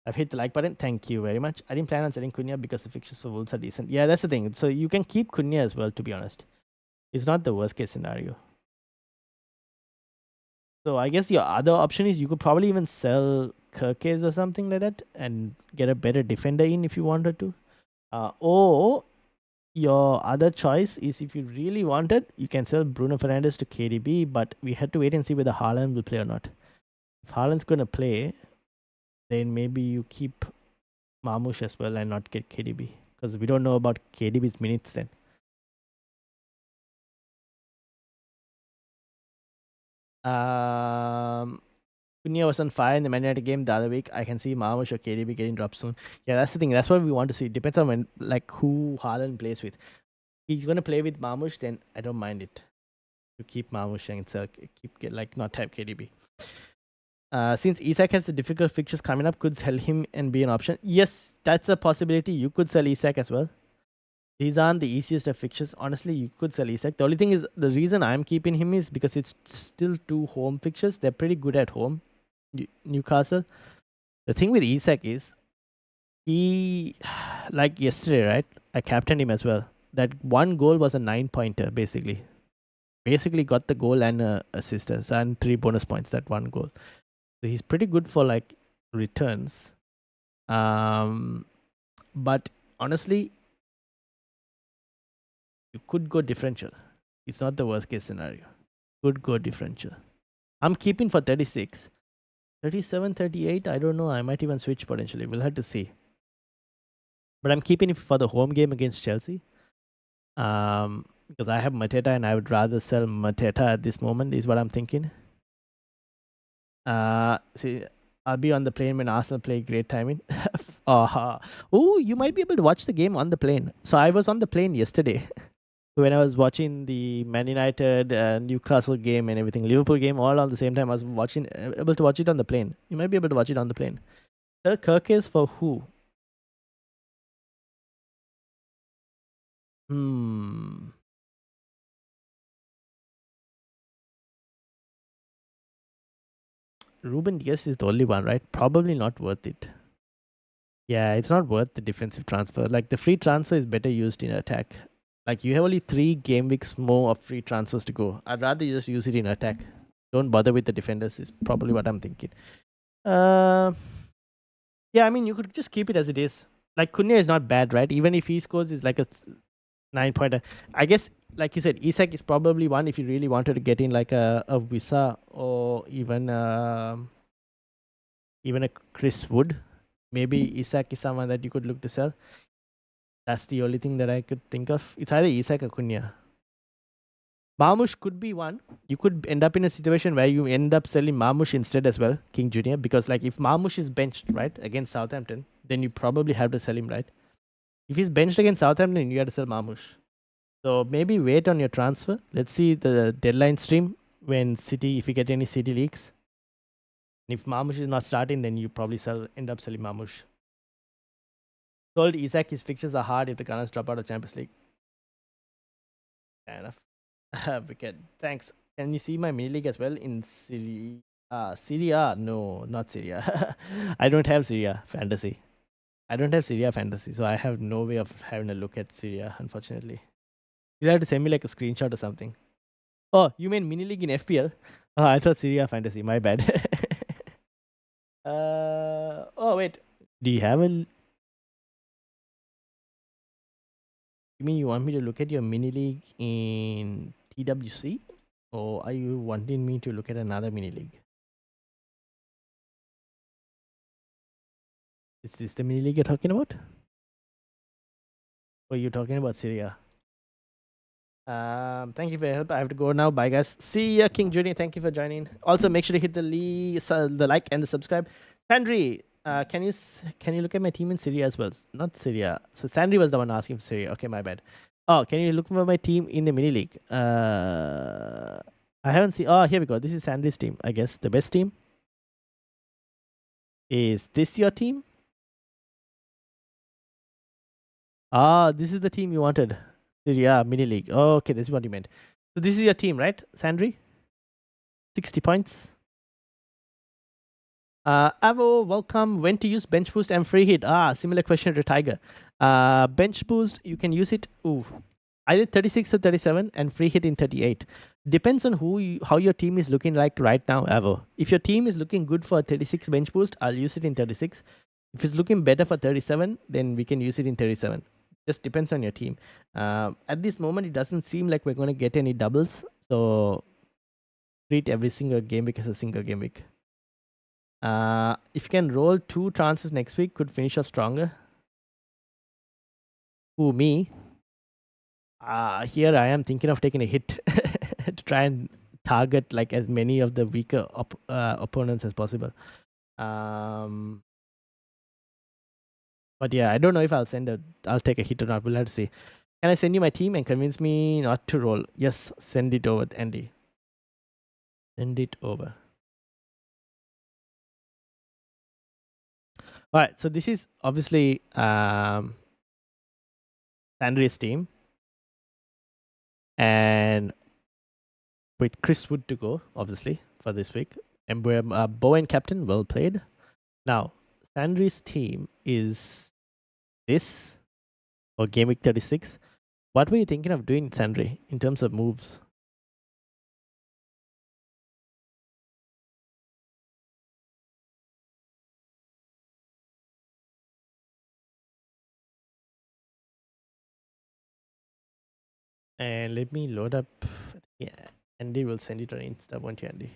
I've hit the like button. Thank you very much. I didn't plan on selling Cunha because the fixtures for Wolves are decent. Yeah, that's the thing. So you can keep Cunha as well, to be honest. It's not the worst case scenario. So I guess your other option is you could probably even sell Kirkes or something like that and get a better defender in if you wanted to. Or your other choice is if you really wanted, you can sell Bruno Fernandes to KDB, but we had to wait and see whether Haaland will play or not. If Haaland's going to play, then maybe you keep Marmoush as well and not get KDB because we don't know about KDB's minutes then. Cunha was on fire in the Man United game the other week. I can see Marmoush or KDB getting dropped soon. Yeah, that's the thing. That's what we want to see. It depends on who Haaland plays with. If he's going to play with Marmoush, then I don't mind it. To keep Marmoush and not have KDB. Since Isak has the difficult fixtures coming up, could sell him and be an option. Yes, that's a possibility. You could sell Isak as well. These aren't the easiest of fixtures. Honestly, you could sell Isak. The only thing is, the reason I'm keeping him is because it's still 2 home fixtures. They're pretty good at home. Newcastle. The thing with Isak is, he, like yesterday, right? I captained him as well. That one goal was a 9-pointer, basically. Basically got the goal and assist and 3 bonus points, that one goal. So he's pretty good for returns. But honestly, you could go differential. It's not the worst case scenario. Could go differential. I'm keeping for 36. 37, 38, I don't know. I might even switch potentially. We'll have to see. But I'm keeping it for the home game against Chelsea. Because I have Mateta and I would rather sell Mateta at this moment, is what I'm thinking. See, I'll be on the plane when Arsenal play. Great timing. Oh, you might be able to watch the game on the plane. So I was on the plane yesterday when I was watching the Man United Newcastle game and everything, Liverpool game, all on the same time. I was able to watch it on the plane. You might be able to watch it on the plane. Kirkes for who? Ruben Dias is the only one, right? Probably not worth it. Yeah, it's not worth the defensive transfer. Like the free transfer is better used in attack. Like you have only 3 game weeks more of free transfers to go. I'd rather just use it in attack. Don't bother with the defenders is probably what I'm thinking. Yeah, I mean you could just keep it as it is. Like Cunha is not bad, right? Even if he scores is like a 9-pointer. I guess like you said, Isak is probably one if you really wanted to get in like a Wissa or even a Chris Wood. Maybe Isak is someone that you could look to sell. That's the only thing that I could think of. It's either Isak or Cunha. Marmoush could be one. You could end up in a situation where you end up selling Marmoush instead as well, King Jr. Because like if Marmoush is benched, right, against Southampton, then you probably have to sell him, right? If he's benched against Southampton, you have to sell Marmoush. So maybe wait on your transfer. Let's see the deadline stream when City, if you get any City leaks. And if Marmoush is not starting, then you probably end up selling Marmoush. Told Isaac his fixtures are hard if the Gunners drop out of Champions League. Fair enough. Wicked. Thanks. Can you see my mini league as well in Syria? Syria? No, not Syria. I don't have Syria fantasy. I don't have Syria fantasy, so I have no way of having a look at Syria, unfortunately. You have to send me like a screenshot or something. Oh, you mean mini league in FPL? Oh, I thought Syria fantasy. My bad. Oh wait. Do you have a? You mean you want me to look at your mini league in TWC, or are you wanting me to look at another mini league? Is this the mini league you're talking about? Or are you talking about Syria? Thank you for your help. I have to go now. Bye, guys. See ya, King Judy. Thank you for joining. Also, make sure to hit the like and the subscribe. Sandri, can you look at my team in Syria as well? Not Syria. So Sandri was the one asking for Syria. Okay, my bad. Oh, can you look for my team in the mini league? I haven't seen. Oh, here we go. This is Sandri's team. I guess the best team. Is this your team? Ah, this is the team you wanted. Yeah, mini league. Oh, okay, this is what you meant. So this is your team, right, Sandri? 60 points. Avo, welcome. When to use bench boost and free hit? Similar question to Tiger. Bench boost, you can use it. Either 36 or 37 and free hit in 38. Depends on how your team is looking like right now, Avo. If your team is looking good for 36 bench boost, I'll use it in 36. If it's looking better for 37, then we can use it in 37. Just depends on your team. At this moment, it doesn't seem like we're going to get any doubles. So treat every single game week as a single game week. If you can roll 2 transfers next week, could finish off stronger. Who, me? Here I am thinking of taking a hit to try and target like as many of the weaker opponents as possible. But yeah, I don't know if I'll take a hit or not. We'll have to see. Can I send you my team and convince me not to roll? Yes, send it over, Andy. Send it over. All right, so this is obviously Andrea's team. And with Chris Wood to go, obviously, for this week. And we're Bowen captain, well played. Now, Sandri's team is this, or Game Week 36. What were you thinking of doing, Sandri, in terms of moves? And let me load up. Yeah, Andy will send it on Insta, won't you, Andy?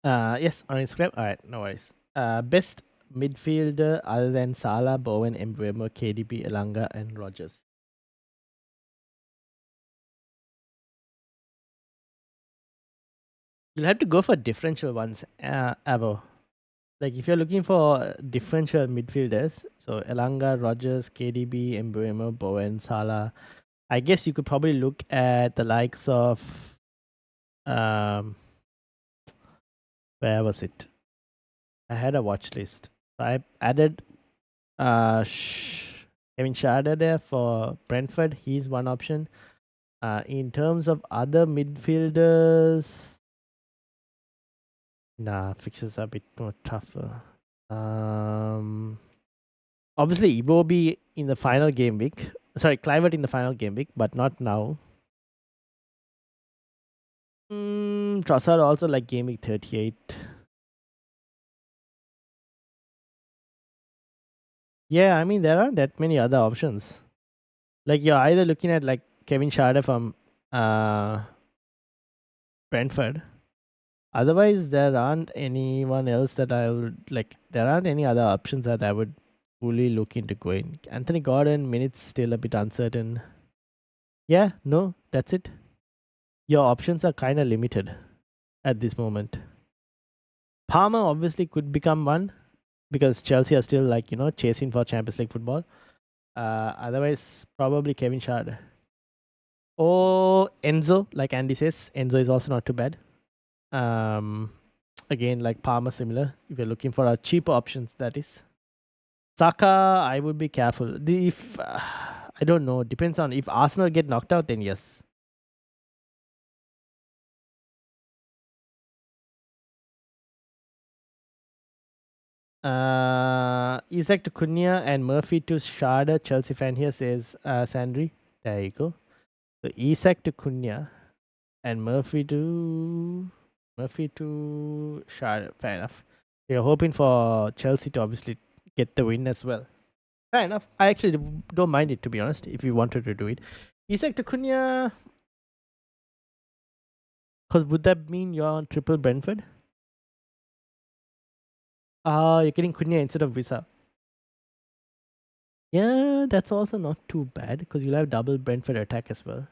Yes, on Instagram. All right, no worries. Best midfielder other than Salah, Bowen, Mbeumo, KDB, Elanga, and Rogers. You'll have to go for differential ones, Avo. Like if you're looking for differential midfielders, so Elanga, Rogers, KDB, Mbeumo, Bowen, Salah. I guess you could probably look at the likes of where was it? I had a watch list. So I added Kevin Schade there for Brentford. He's one option. In terms of other midfielders, fixtures are a bit more tougher. Obviously, Iwobi in the final game week. Sorry, Clivert in the final game week, but not now. Trossard also like game week 38. Yeah, I mean there aren't that many other options. Like you're either looking at like Kevin Schade from uh, Brentford. Otherwise, there aren't anyone else that I would like. There aren't any other options that I would fully look into going. Anthony Gordon minutes still a bit uncertain. Yeah, no, that's it. Your options are kind of limited at this moment. Palmer obviously could become one because Chelsea are still like chasing for Champions League football. Otherwise, probably Kevin Schade or Enzo, like Andy says. Enzo is also not too bad. Um, Again, like Palmer, similar. If you're looking for a cheaper options, that is. Saka, I would be careful. If I don't know, depends on if Arsenal get knocked out, then yes. Isaac to Cunha and Murphy to Sharda. Chelsea fan here says Sandri. There you go. So Isaac to Cunha and Murphy to Sharda. Fair enough. You're hoping for Chelsea to obviously get the win as well. Fair enough. I actually don't mind it, to be honest, if you wanted to do it. Isaac to Cunha, because would that mean you're on triple Brentford? You're getting Cunha instead of Visa. Yeah, that's also not too bad because you'll have double Brentford attack as well.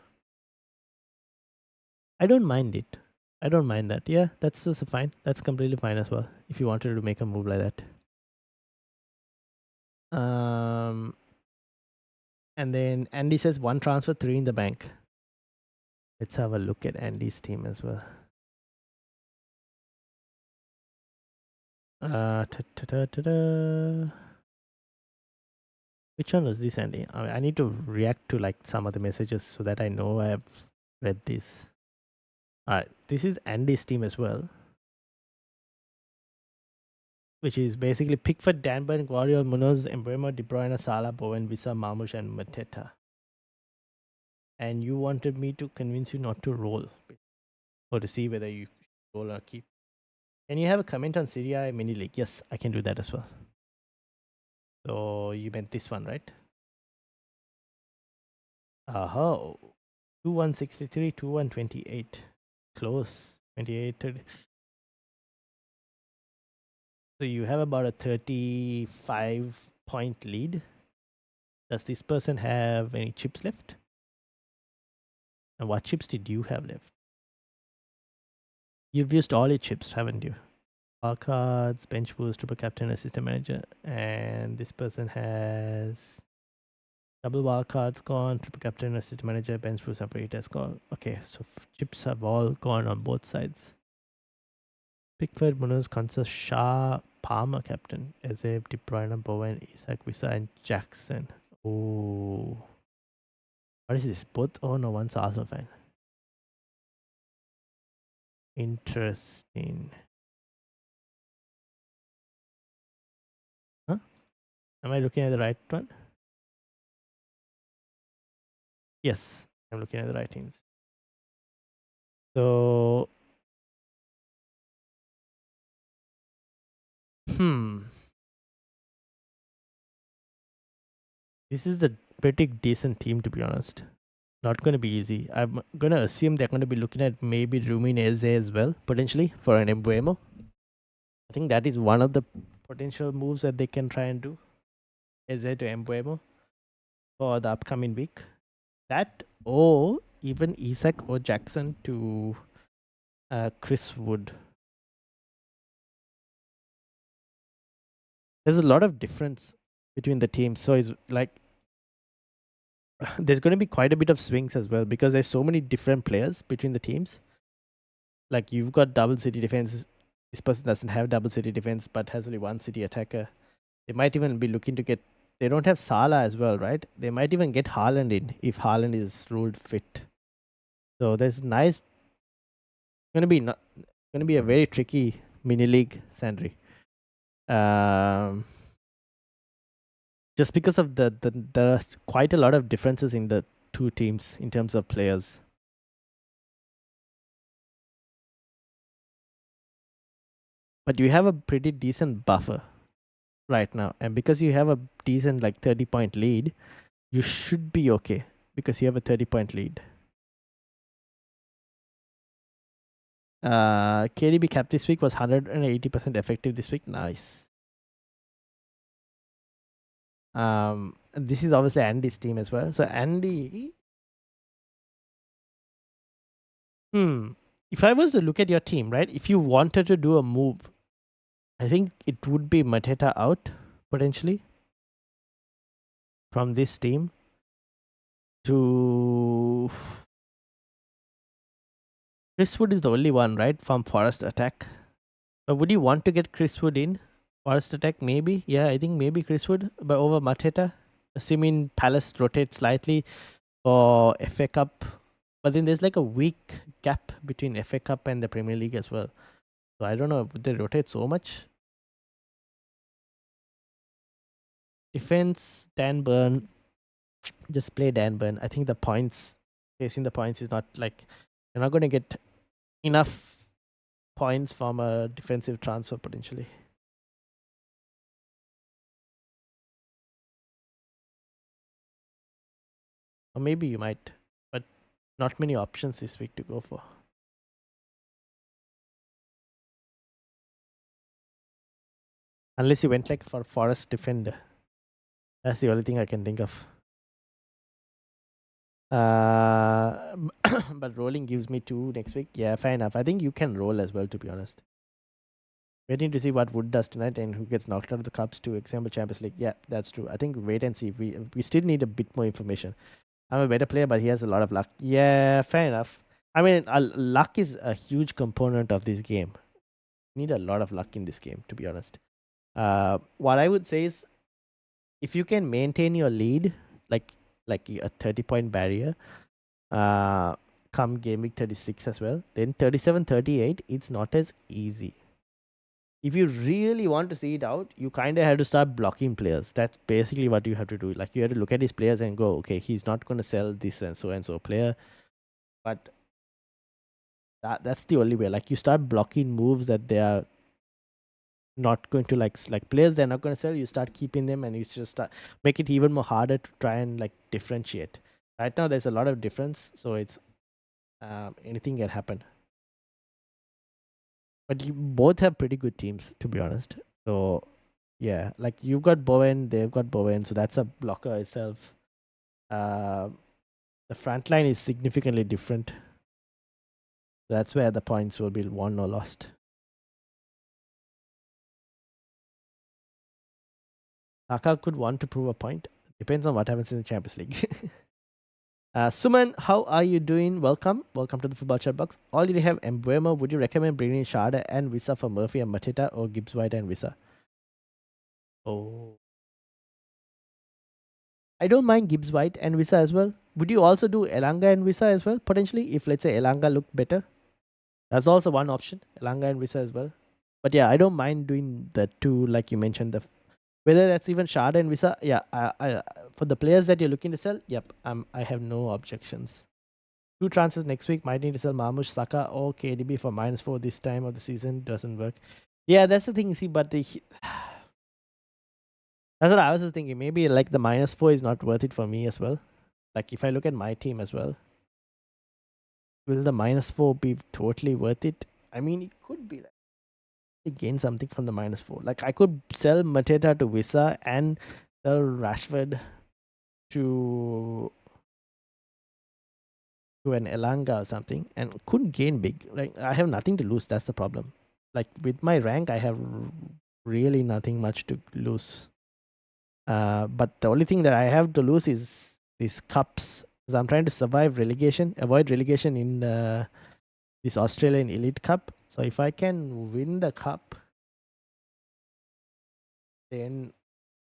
I don't mind it. I don't mind that. Yeah, that's just fine. That's completely fine as well. If you wanted to make a move like that. And then Andy says one transfer, three in the bank. Let's have a look at Andy's team as well. Which one was this, Andy? I need to react to like some of the messages so that I know I have read this. Alright, this is Andy's team as well, which is basically Pickford, Danburn, Guardiola, Munoz, Embuemo, De Bruyne, Salah, Bowen, Visa, Marmoush, and Mateta. And you wanted me to convince you not to roll, or to see whether you roll or keep. Can you have a comment on Serie A mini league? Yes, I can do that as well. So you meant this one, right? Oh, 2163, 2128. Close. 28. 30. So you have about a 35-point lead. Does this person have any chips left? And what chips did you have left? You've used all your chips, haven't you? All cards, bench boost, triple captain, assistant manager. And this person has double wild cards gone, triple captain, assistant manager, bench boost, upgrade has gone. Okay, so chips have all gone on both sides. Pickford, Munoz, Kansa, Shah, Palmer captain, Ezeb, De Bruyne, Bowen, Isaac, Wissa, and Jackson. Oh, what is this? Both? Oh no, one's Arsenal fan. Interesting. Huh? Am I looking at the right one? Yes, I'm looking at the right teams. So, this is a pretty decent team, to be honest. Not going to be easy. I'm going to assume they're going to be looking at maybe Rumin Eze as well, potentially, for an Embuemo. I think that is one of the potential moves that they can try and do. Eze to Embuemo for the upcoming week. That, or even Isak or Jackson to Chris Wood. There's a lot of difference between the teams. So it's like there's going to be quite a bit of swings as well because there's so many different players between the teams. Like you've got double city defense. This person doesn't have double city defense but has only one city attacker. They might even be looking to get. They don't have Salah as well, right? They might even get Haaland in if Haaland is ruled fit. So there's nice. Going to be a very tricky mini league, Sandri. Um, just because of there are quite a lot of differences in the two teams in terms of players. But you have a pretty decent buffer. right now. And because you have a decent like 30-point lead, you should be okay because you have a 30-point lead. KDB cap this week was 180% effective this week. Nice. This is obviously Andy's team as well. So Andy, if I was to look at your team, right? If you wanted to do a move, I think it would be Mateta out potentially from this team to Chris Wood is the only one, right? From Forest Attack. But would you want to get Chris Wood in? Forest Attack, maybe? Yeah, I think maybe Chris Wood, but over Mateta. Assuming Palace rotates slightly for FA Cup. But then there's like a week gap between FA Cup and the Premier League as well. So I don't know, would they rotate so much? Defense, Dan Burn. Just play Dan Burn. I think the points, chasing the points is not like, you're not going to get enough points from a defensive transfer potentially. Or maybe you might, but not many options this week to go for. Unless you went like for Forest Defender. That's the only thing I can think of. But rolling gives me 2 next week. Yeah, fair enough. I think you can roll as well, to be honest. Waiting to see what Wood does tonight and who gets knocked out of the cups to example Champions League. Yeah, that's true. I think wait and see. We still need a bit more information. I'm a better player, but he has a lot of luck. Yeah, fair enough. I mean, luck is a huge component of this game. You need a lot of luck in this game, to be honest. What I would say is, if you can maintain your lead, like a 30-point barrier, come game week 36 as well, then 37-38, it's not as easy. If you really want to see it out, you kind of have to start blocking players. That's basically what you have to do. Like, you have to look at his players and go, okay, he's not going to sell this and so player, but that's the only way. Like, you start blocking moves that they are not going to like players they're not going to sell. You start keeping them, and you just start make it even more harder to try and like differentiate. Right now, there's a lot of difference, so it's anything can happen. But you both have pretty good teams, to be honest. So yeah, like you've got Bowen, they've got Bowen, so that's a blocker itself. Uh, the front line is significantly different. That's where the points will be won or lost. Saka could want to prove a point. Depends on what happens in the Champions League. Suman, how are you doing? Welcome. Welcome to the Football Chat Box. Already have Embuemo. Would you recommend bringing in Sharda and Visa for Murphy and Mateta, or Gibbs White and Visa? Oh. I don't mind Gibbs White and Visa as well. Would you also do Elanga and Visa as well, potentially, if let's say Elanga looked better? That's also one option, Elanga and Visa as well. But yeah, I don't mind doing the two, like you mentioned, whether that's even Sharda and Visa. Yeah, for the players that you're looking to sell, yep, I have no objections. 2 transfers next week. Might need to sell Marmush, Saka, or KDB for -4 this time of the season. Doesn't work. Yeah, that's the thing. See, but that's what I was just thinking. Maybe like the -4 is not worth it for me as well. Like if I look at my team as well, will the -4 be totally worth it? I mean, it could be. Like, I gain something from the -4. Like I could sell Mateta to Visa and sell Rashford to an Elanga or something, and could gain big. Like I have nothing to lose. That's the problem. Like with my rank, I have really nothing much to lose. But the only thing that I have to lose is these cups. Because I'm trying to survive relegation, avoid relegation in this Australian Elite Cup. So if I can win the cup, then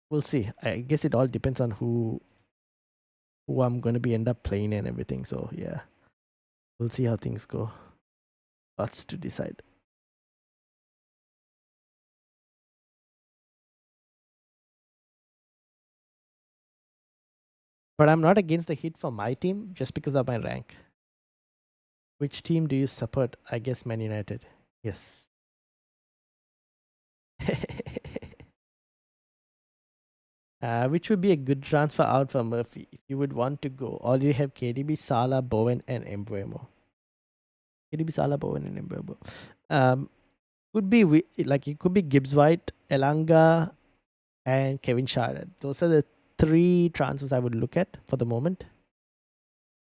we'll see. I guess it all depends on who I'm going to be end up playing and everything. So yeah, we'll see how things go. Lots to decide. But I'm not against a hit for my team just because of my rank. Which team do you support? I guess Man United. Yes. Which would be a good transfer out for Murphy if you would want to go. Already have KDB, Salah, Bowen, and Embuemo. KDB, Salah, Bowen, and Embuemo. Could be like it could be Gibbs White, Elanga, and Kevin Schade. Those are the three transfers I would look at for the moment.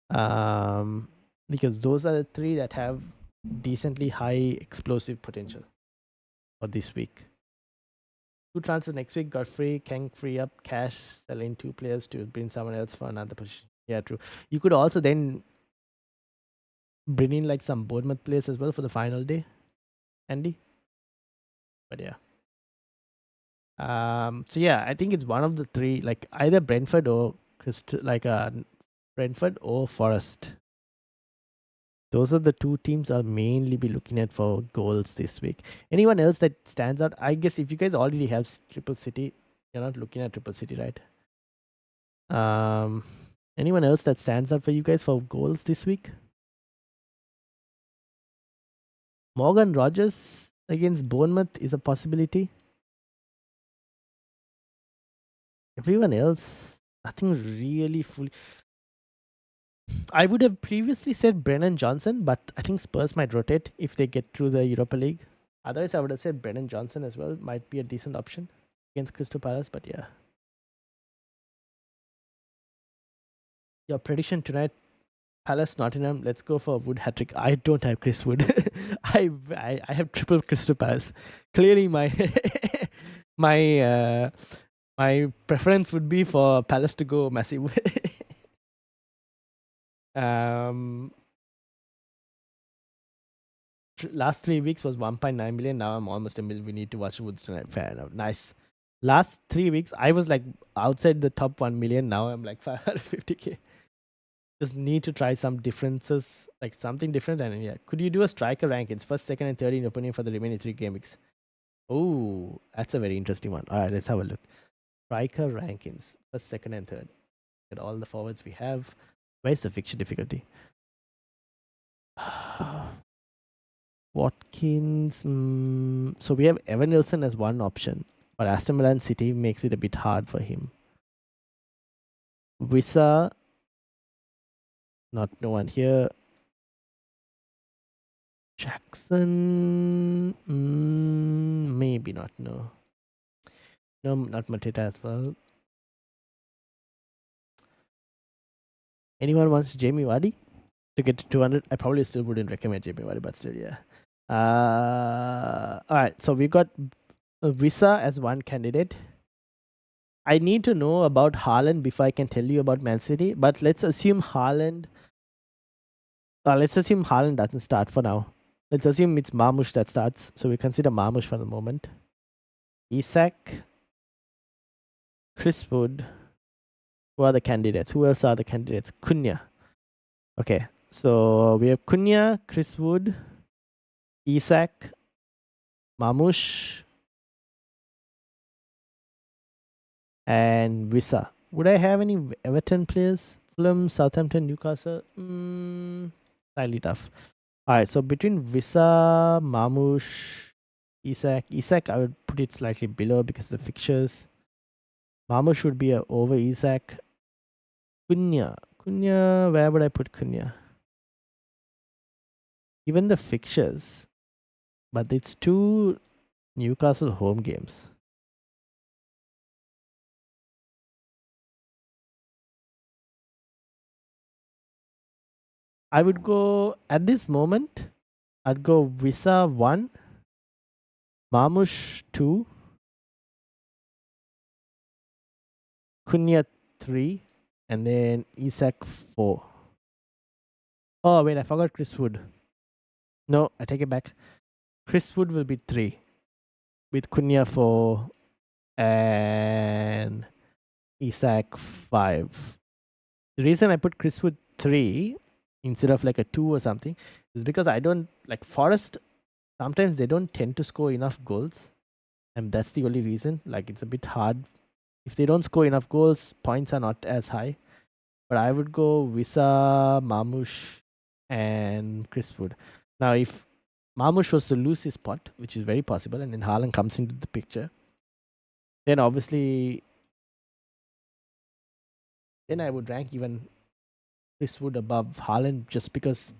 Because those are the three that have decently high explosive potential for this week. Two transfers next week got free, can free up cash, selling two players to bring someone else for another position. Yeah, true. You could also then bring in like some Bournemouth players as well for the final day, Andy. But yeah. So yeah, I think it's one of the three, like either Brentford or Brentford or Forest. Those are the two teams I'll mainly be looking at for goals this week. Anyone else that stands out? I guess if you guys already have Triple City, you're not looking at Triple City, right? Anyone else that stands out for you guys for goals this week? Morgan Rogers against Bournemouth is a possibility. Everyone else, nothing really fully. I would have previously said Brennan Johnson, but I think Spurs might rotate if they get through the Europa League. Otherwise, I would have said Brennan Johnson as well. Might be a decent option against Crystal Palace, but yeah. Your prediction tonight, Palace Nottingham. Let's go for Wood hat trick. I don't have Chris Wood. I have triple Crystal Palace. Clearly, my my preference would be for Palace to go massive. Last 3 weeks was 1.9 million. Now I'm almost a million. We need to watch Woods tonight. Fair enough. Nice. Last 3 weeks, I was like outside the top 1 million. Now I'm like 550k. Just need to try some differences, like something different. And yeah, could you do a striker rankings first, second, and third in your opinion for the remaining 3 game weeks? Oh, that's a very interesting one. All right, let's have a look. Striker rankings first, second, and third. At all the forwards we have. Where's the fixture difficulty? Watkins. So we have Evan Nilsson as one option, but Aston Villa and City makes it a bit hard for him. Wissa. No one here. Jackson. Maybe not. No, not Mateta as well. Anyone wants Jamie Vardy to get to 200? I probably still wouldn't recommend Jamie Vardy, but still, yeah. All right, so we got Wissa as one candidate. I need to know about Haaland before I can tell you about Man City, but let's assume Haaland. Let's assume Haaland doesn't start for now. Let's assume it's Marmoush that starts. So we consider Marmoush for the moment. Isak, Chris Wood. Who are the candidates? Who else are the candidates? Cunha. Okay, so we have Cunha, Chris Wood, Isak, Marmoush, and Wissa. Would I have any Everton players? Fulham, Southampton, Newcastle? Slightly tough. Alright, so between Wissa, Marmoush, Isak, I would put it slightly below because of the fixtures. Marmoush would be over Isak. Cunha, where would I put Cunha? Given the fixtures, but it's 2 Newcastle home games. I would go, at this moment, I'd go Wissa 1, Marmoush 2, Cunha 3, and then Isak 4. Oh, wait, I forgot Chris Wood. No, I take it back. Chris Wood will be 3 with Cunha 4 and Isak 5. The reason I put Chris Wood 3 instead of like a 2 or something is because I don't like Forest. Sometimes they don't tend to score enough goals, and that's the only reason. Like it's a bit hard if they don't score enough goals. Points are not as high. But I would go Wissa, Marmoush, and Chris Wood. Now, if Marmoush was to lose his spot, which is very possible, and then Haaland comes into the picture, then obviously then I would rank even Chris Wood above Haaland just because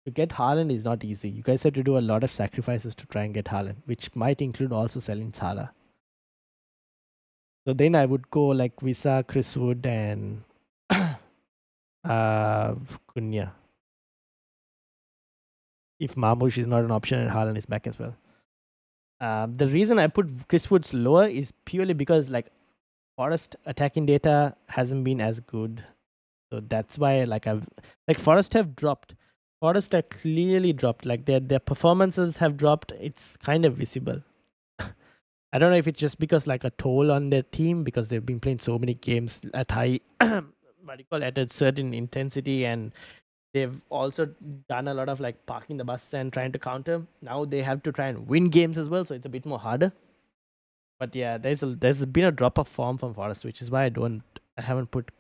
to get Haaland is not easy. You guys have to do a lot of sacrifices to try and get Haaland, which might include also selling Salah. So then I would go like Visa, Chris Wood, and Cunha. If Marmoush is not an option and Haaland is back as well. The reason I put Chris Woods lower is purely because like Forest attacking data hasn't been as good, so that's why Forest have dropped. Forest have clearly dropped. Like their performances have dropped. It's kind of visible. I don't know if it's just because like a toll on their team because they've been playing so many games at high, what do you call it, at a certain intensity, and they've also done a lot of like parking the bus and trying to counter. Now they have to try and win games as well, so it's a bit more harder. But yeah, there's been a drop of form from Forest, which is why I haven't put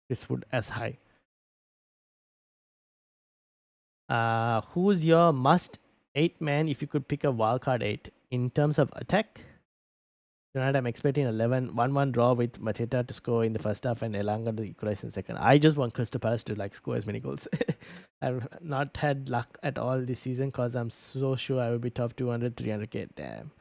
Chris Wood as high. Who's your must 8 man if you could pick a wildcard 8 in terms of attack? Tonight I'm expecting 1-1 draw with Mateta to score in the first half and Elanga to equalize in second. I just want Crystal Palace to like score as many goals. I've not had luck at all this season because I'm so sure I will be top 200, 300k. Damn.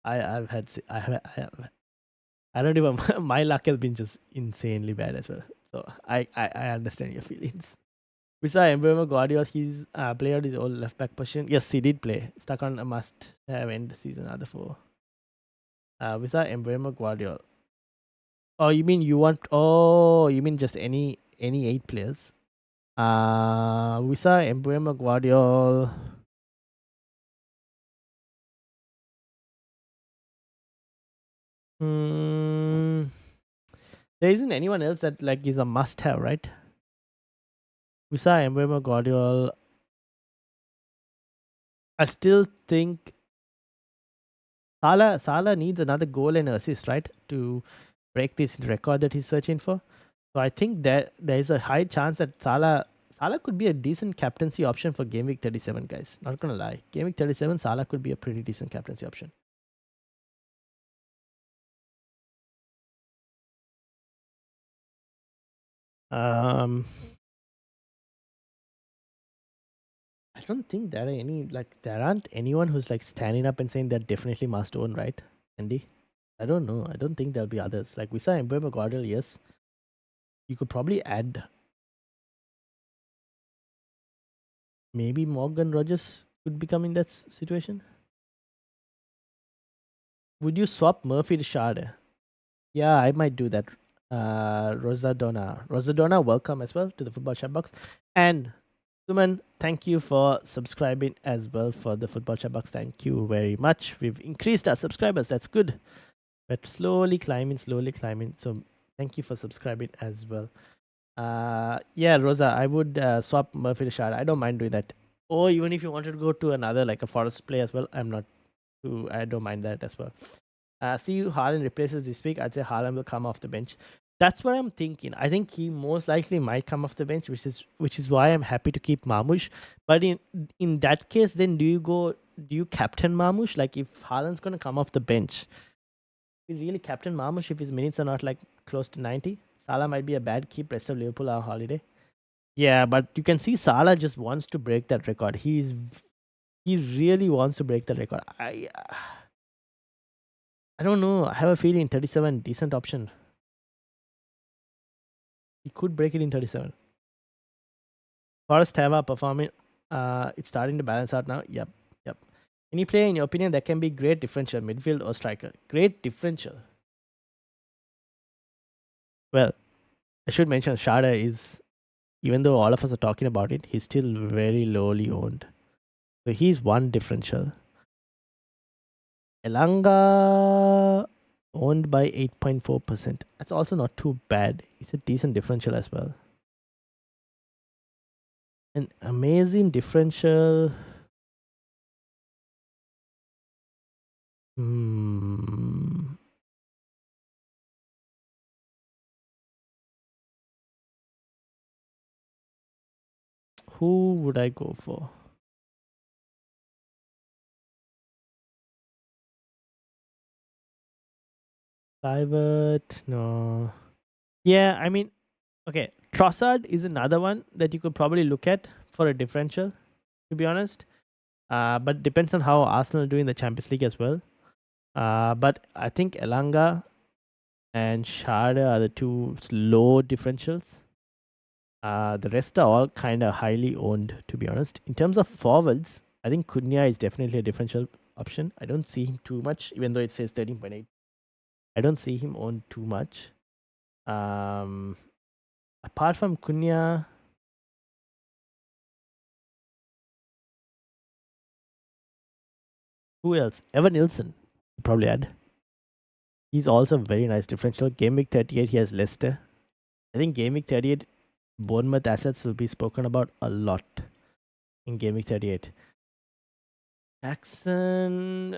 I've had I don't even my luck has been just insanely bad as well. So I understand your feelings. We saw Embuemo Guardiola. He's played his old left back position. Yes, he did play. Stuck on a must have end season other four. We saw Embuemo Guardiola. Oh, you mean you want? Oh, you mean just any 8 players? We saw Embuemo Guardiola. Hmm. There isn't anyone else that like is a must have, right? We saw Embuemo Guardiola. I still think Salah needs another goal and assist, right, to break this record that he's searching for. So I think that there is a high chance that Salah could be a decent captaincy option for Game Week 37, guys. Not gonna lie, Game Week 37, Salah could be a pretty decent captaincy option. Um, I don't think there aren't anyone who's like standing up and saying they're definitely must own, right, Andy? I don't know. I don't think there'll be others. Like we saw Mbeumo Guardiola, yes. You could probably add maybe Morgan Rogers could become in that situation. Would you swap Murphy to Shard? Yeah, I might do that. Rosadonna, welcome as well to the Football Chatbox. And Suman, thank you for subscribing as well for the Football Chatbox. Thank you very much. We've increased our subscribers. That's good. But slowly climbing. So thank you for subscribing as well. Yeah, Rosa, I would swap Murphy to Shard. I don't mind doing that. Or even if you wanted to go to another like a Forest play as well, I don't mind that as well. See who Haaland replaces this week. I'd say Haaland will come off the bench. That's what I'm thinking. I think he most likely might come off the bench, which is why I'm happy to keep Marmoush. But in that case, then do you captain Marmoush? Like if Haaland's gonna come off the bench, you really captain Marmoush if his minutes are not like close to 90. Salah might be a bad keep. Rest of Liverpool are on holiday. Yeah, but you can see Salah just wants to break that record. He really wants to break the record. I don't know. I have a feeling 37 decent option. He could break it in 37. Forest Tava performing. It's starting to balance out now. Yep. Any player in your opinion that can be great differential, midfield or striker? Great differential. Well, I should mention Shada is, even though all of us are talking about it, he's still very lowly owned. So he's one differential. Elanga owned by 8.4%. That's also not too bad. It's a decent differential as well. An amazing differential. Hmm. Who would I go for? Private? No. Yeah, I mean, Okay, Trossard is another one that you could probably look at for a differential, to be honest. But depends on how Arsenal do in the Champions League as well. But I think Elanga and Schade are the two low differentials. The rest are all kind of highly owned, to be honest. In terms of forwards, I think Cunha is definitely a differential option. I don't see him too much, even though it says 13.8. I don't see him owned too much. Apart from Cunha, who else? Evan Nilsson, probably add. He's also a very nice differential. Game week 38, he has Leicester. I think game week 38, Bournemouth assets will be spoken about a lot in game week 38. Jackson,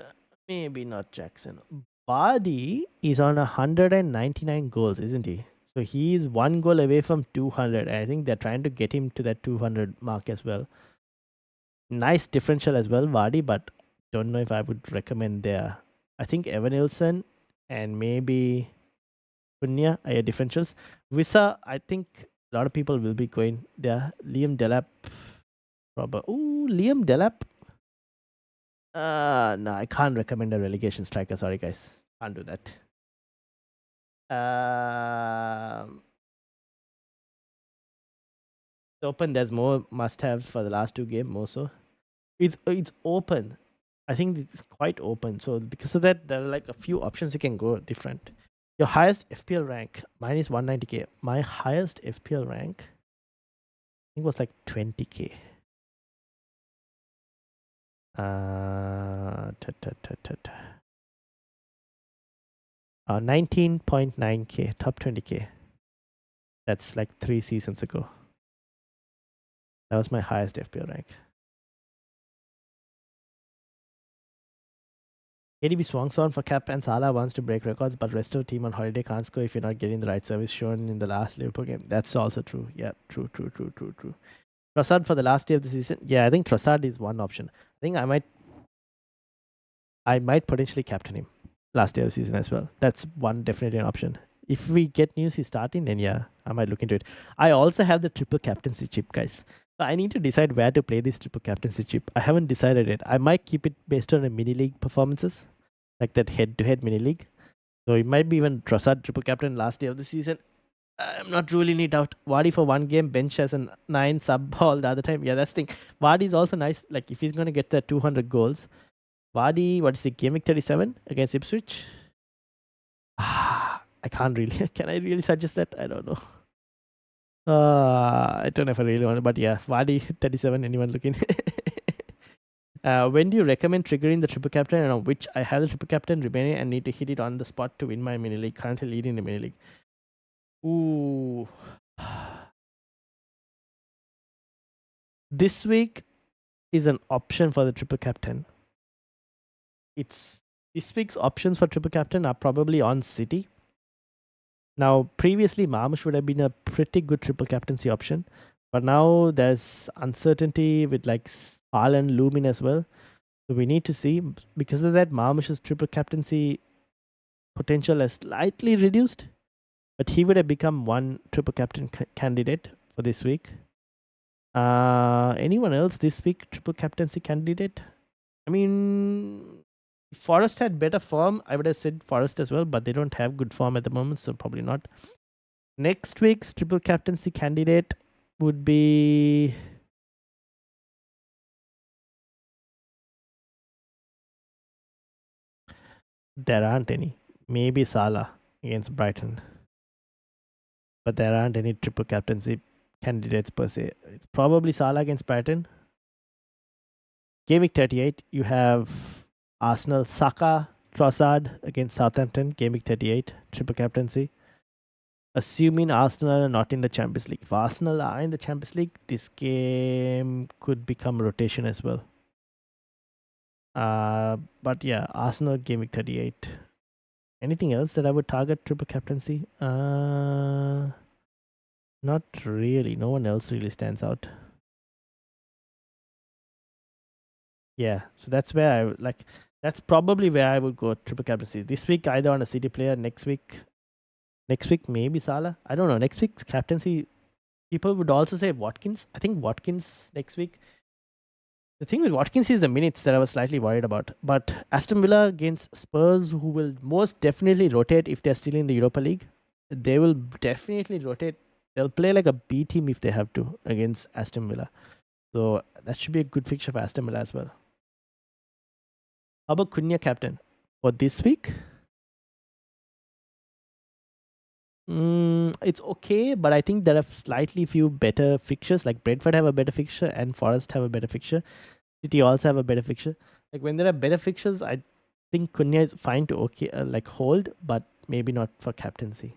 maybe not Jackson. Vardy is on 199 goals, isn't he? So he's one goal away from 200. I think they're trying to get him to that 200 mark as well. Nice differential as well, Vardy, but don't know if I would recommend there. I think Evan Nilsson and maybe Cunha are your differentials. Visa, I think a lot of people will be going there. Liam Delap, probably. Ooh, Liam Delap. No, I can't recommend a relegation striker. Sorry, guys, can't do that. It's open. There's more must-haves for the last two games. More so, it's open. I think it's quite open. So because of that, there are like a few options you can go different. Your highest FPL rank, mine is 190k. My highest FPL rank, I think, was like 20k. 19.9k, top 20k. That's like 3 seasons ago. That was my highest FPL rank. ADB swans on for Cap and Salah wants to break records, but rest of the team on holiday can't score if you're not getting the right service shown in the last Liverpool game. That's also true. Yeah, true. Trossard for the last day of the season. Yeah, I think Trossard is one option. I think I might potentially captain him last day of the season as well. That's one definitely an option. If we get news he's starting, then yeah, I might look into it. I also have the triple captaincy chip, guys. So I need to decide where to play this triple captaincy chip. I haven't decided it. I might keep it based on a mini league performances, like that head-to-head mini league. So it might be even Trossard triple captain last day of the season. I'm not ruling it out. Vardy for one game, bench as a 9 sub all the other time. Yeah, that's the thing. Vardy is also nice. Like if he's gonna get the 200 goals, Vardy, what is it? Game week 37 against Ipswich. I can't really. Can I really suggest that? I don't know. I don't know if I really want to, but yeah, Vardy 37. Anyone looking? When do you recommend triggering the triple captain and on which I have the triple captain remaining and need to hit it on the spot to win my mini league? Currently leading the mini league. Ooh. This week is an option for the triple captain. It's this week's options for triple captain are probably on City. Now, previously, Marmush would have been a pretty good triple captaincy option, but now there's uncertainty with like Haaland looming as well. So we need to see. Because of that, Marmush's triple captaincy potential has slightly reduced, but he would have become one triple captain candidate for this week. Anyone else this week triple captaincy candidate? I mean, if Forest had better form, I would have said Forest as well, but they don't have good form at the moment, so probably not. Next week's triple captaincy candidate would be there aren't any. Maybe Salah against Brighton, but there aren't any triple captaincy candidates per se. It's probably Salah against Brighton. Game week 38, you have Arsenal, Saka, Trossard against Southampton. Game week 38, triple captaincy. Assuming Arsenal are not in the Champions League. If Arsenal are in the Champions League, this game could become rotation as well. But yeah, Arsenal game week 38. Anything else that I would target triple captaincy? Not really. No one else really stands out. Yeah, so that's where I would like. That's probably where I would go triple captaincy this week. Either on a City player, next week Next week, maybe Salah. I don't know. Next week's captaincy, people would also say Watkins. I think Watkins next week. The thing with Watkins is the minutes that I was slightly worried about. But Aston Villa against Spurs, who will most definitely rotate if they're still in the Europa League, they will definitely rotate. They'll play like a B team if they have to against Aston Villa. So that should be a good fixture for Aston Villa as well. How about Cunha captain for this week? It's okay, but I think there are slightly few better fixtures. Like Brentford have a better fixture and Forest have a better fixture. City also have a better fixture. Like when there are better fixtures, I think Cunha is fine to like hold, but maybe not for captaincy.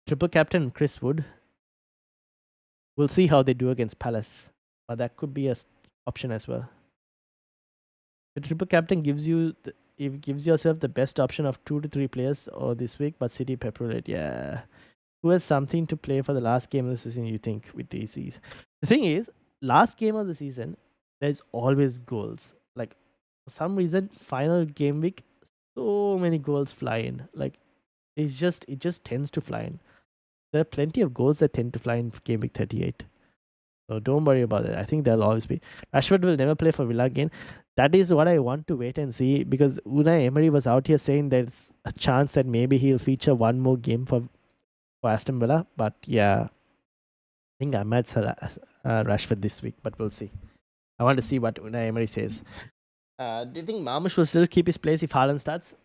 Triple captain Chris Wood. We'll see how they do against Palace, but that could be a option as well. The triple captain gives you it gives yourself the best option of 2 to 3 players or this week, but City pepper it. Yeah. Who has something to play for the last game of the season, you think, with DCs? The thing is, last game of the season, there's always goals. Like, for some reason, final game week, so many goals fly in. Like, it just tends to fly in. There are plenty of goals that tend to fly in game week 38. So don't worry about it. I think there'll always be. Rashford will never play for Villa again. That is what I want to wait and see, because Unai Emery was out here saying there's a chance that maybe he'll feature one more game for Aston Villa. But yeah, I think I might sell Rashford this week, but we'll see. I want to see what Unai Emery says. Do you think Marmoush will still keep his place if Haaland starts?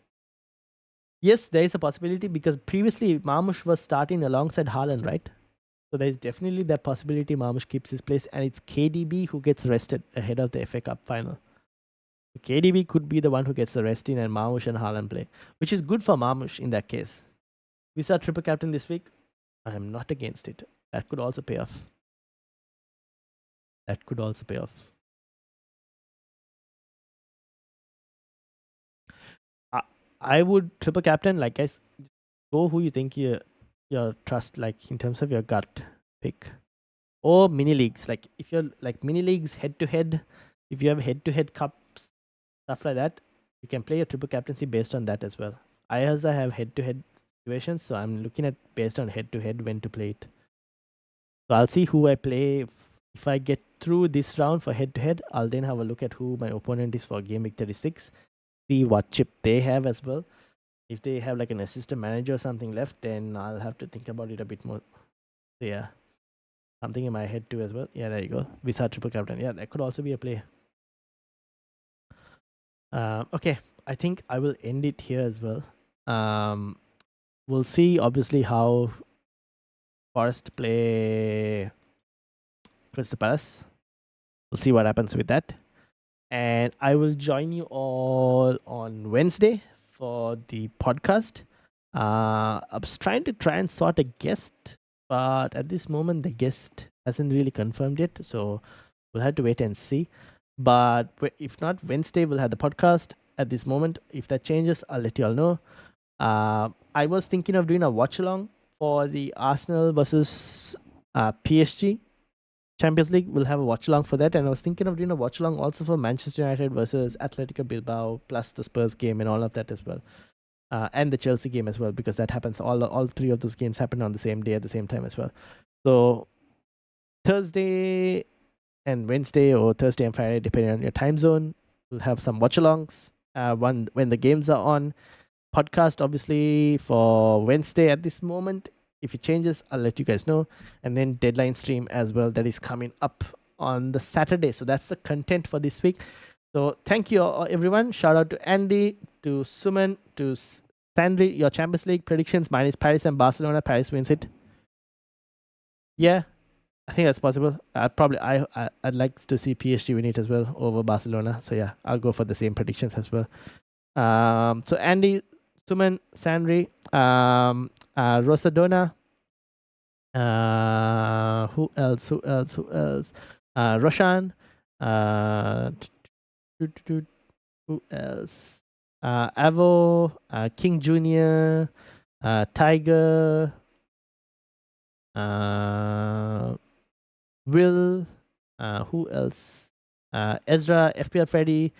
Yes, there is a possibility, because previously Marmoush was starting alongside Haaland, right? So there is definitely that possibility Marmoush keeps his place, and it's KDB who gets rested ahead of the FA Cup final. So KDB could be the one who gets the rest in, and Marmoush and Haaland play, which is good for Marmoush in that case. We saw triple captain this week. I am not against it. That could also pay off. That could also pay off. I would triple captain, like guys, go who you think your trust, like in terms of your gut pick. Or mini leagues. Like if you're like mini leagues head to head, if you have head to head cups, stuff like that, you can play a triple captaincy based on that as well. I also have head to head situations, so I'm looking at based on head to head when to play it. So I'll see who I play. If I get through this round for head to head, I'll then have a look at who my opponent is for game week 36. See what chip they have as well. If they have like an assistant manager or something left, then I'll have to think about it a bit more. So yeah, something in my head too as well. Yeah, there you go. Visa triple captain. Yeah, that could also be a play. Okay, I think I will end it here as well. We'll see obviously how Forest play Crystal Palace. We'll see what happens with that. And I will join you all on Wednesday for the podcast. I was trying to sort a guest, but at this moment the guest hasn't really confirmed yet, so we'll have to wait and see. But if not, Wednesday we'll have the podcast. At this moment, if that changes, I'll let you all know. I was thinking of doing a watch along for the Arsenal versus PSG Champions League. We'll have a watch along for that, and I was thinking of doing a watch along also for Manchester United versus Atletico Bilbao, plus the Spurs game and all of that as well, and the Chelsea game as well, because that happens. All three of those games happen on the same day at the same time as well. So Thursday and Wednesday, or Thursday and Friday, depending on your time zone, we'll have some watch alongs. When the games are on. Podcast obviously for Wednesday at this moment. If it changes, I'll let you guys know. And then deadline stream as well, that is coming up on the Saturday. So that's the content for this week. So thank you everyone. Shout out to Andy, to Suman, to Sandri. Your Champions League predictions. Mine is Paris and Barcelona. Paris wins it. Yeah, I think that's possible. I'd like to see PSG win it as well over Barcelona. So yeah, I'll go for the same predictions as well. So Andy, Suman, Sandri, Rosadona, who else? Roshan, who else? Avo, King Junior, Tiger, Will, who else? Ezra, FPL Freddy,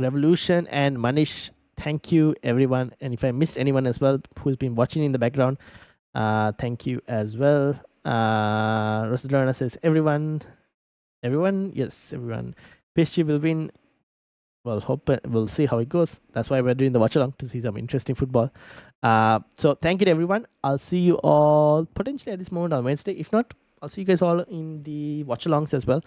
Revolution, and Manish Thank you, everyone. And if I missed anyone as well who's been watching in the background, thank you as well. Rosadorna says, everyone, yes, everyone. PSG will win. We'll see how it goes. That's why we're doing the watch along, to see some interesting football. So thank you to everyone. I'll see you all potentially at this moment on Wednesday. If not, I'll see you guys all in the watch alongs as well.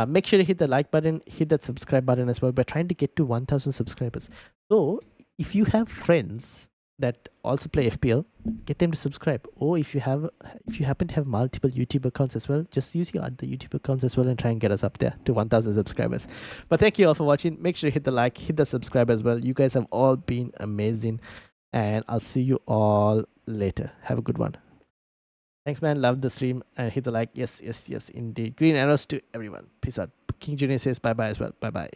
Make sure to hit the like button, hit that subscribe button as well. We're trying to get to 1,000 subscribers. So if you have friends that also play FPL, get them to subscribe. Or if you happen to have multiple YouTube accounts as well, just use your other YouTube accounts as well and try and get us up there to 1,000 subscribers. But thank you all for watching. Make sure to hit the like, hit the subscribe as well. You guys have all been amazing, and I'll see you all later. Have a good one. Thanks, man. Love the stream, and hit the like. Yes, indeed. Green arrows to everyone. Peace out. King Junior says bye bye as well. Bye bye.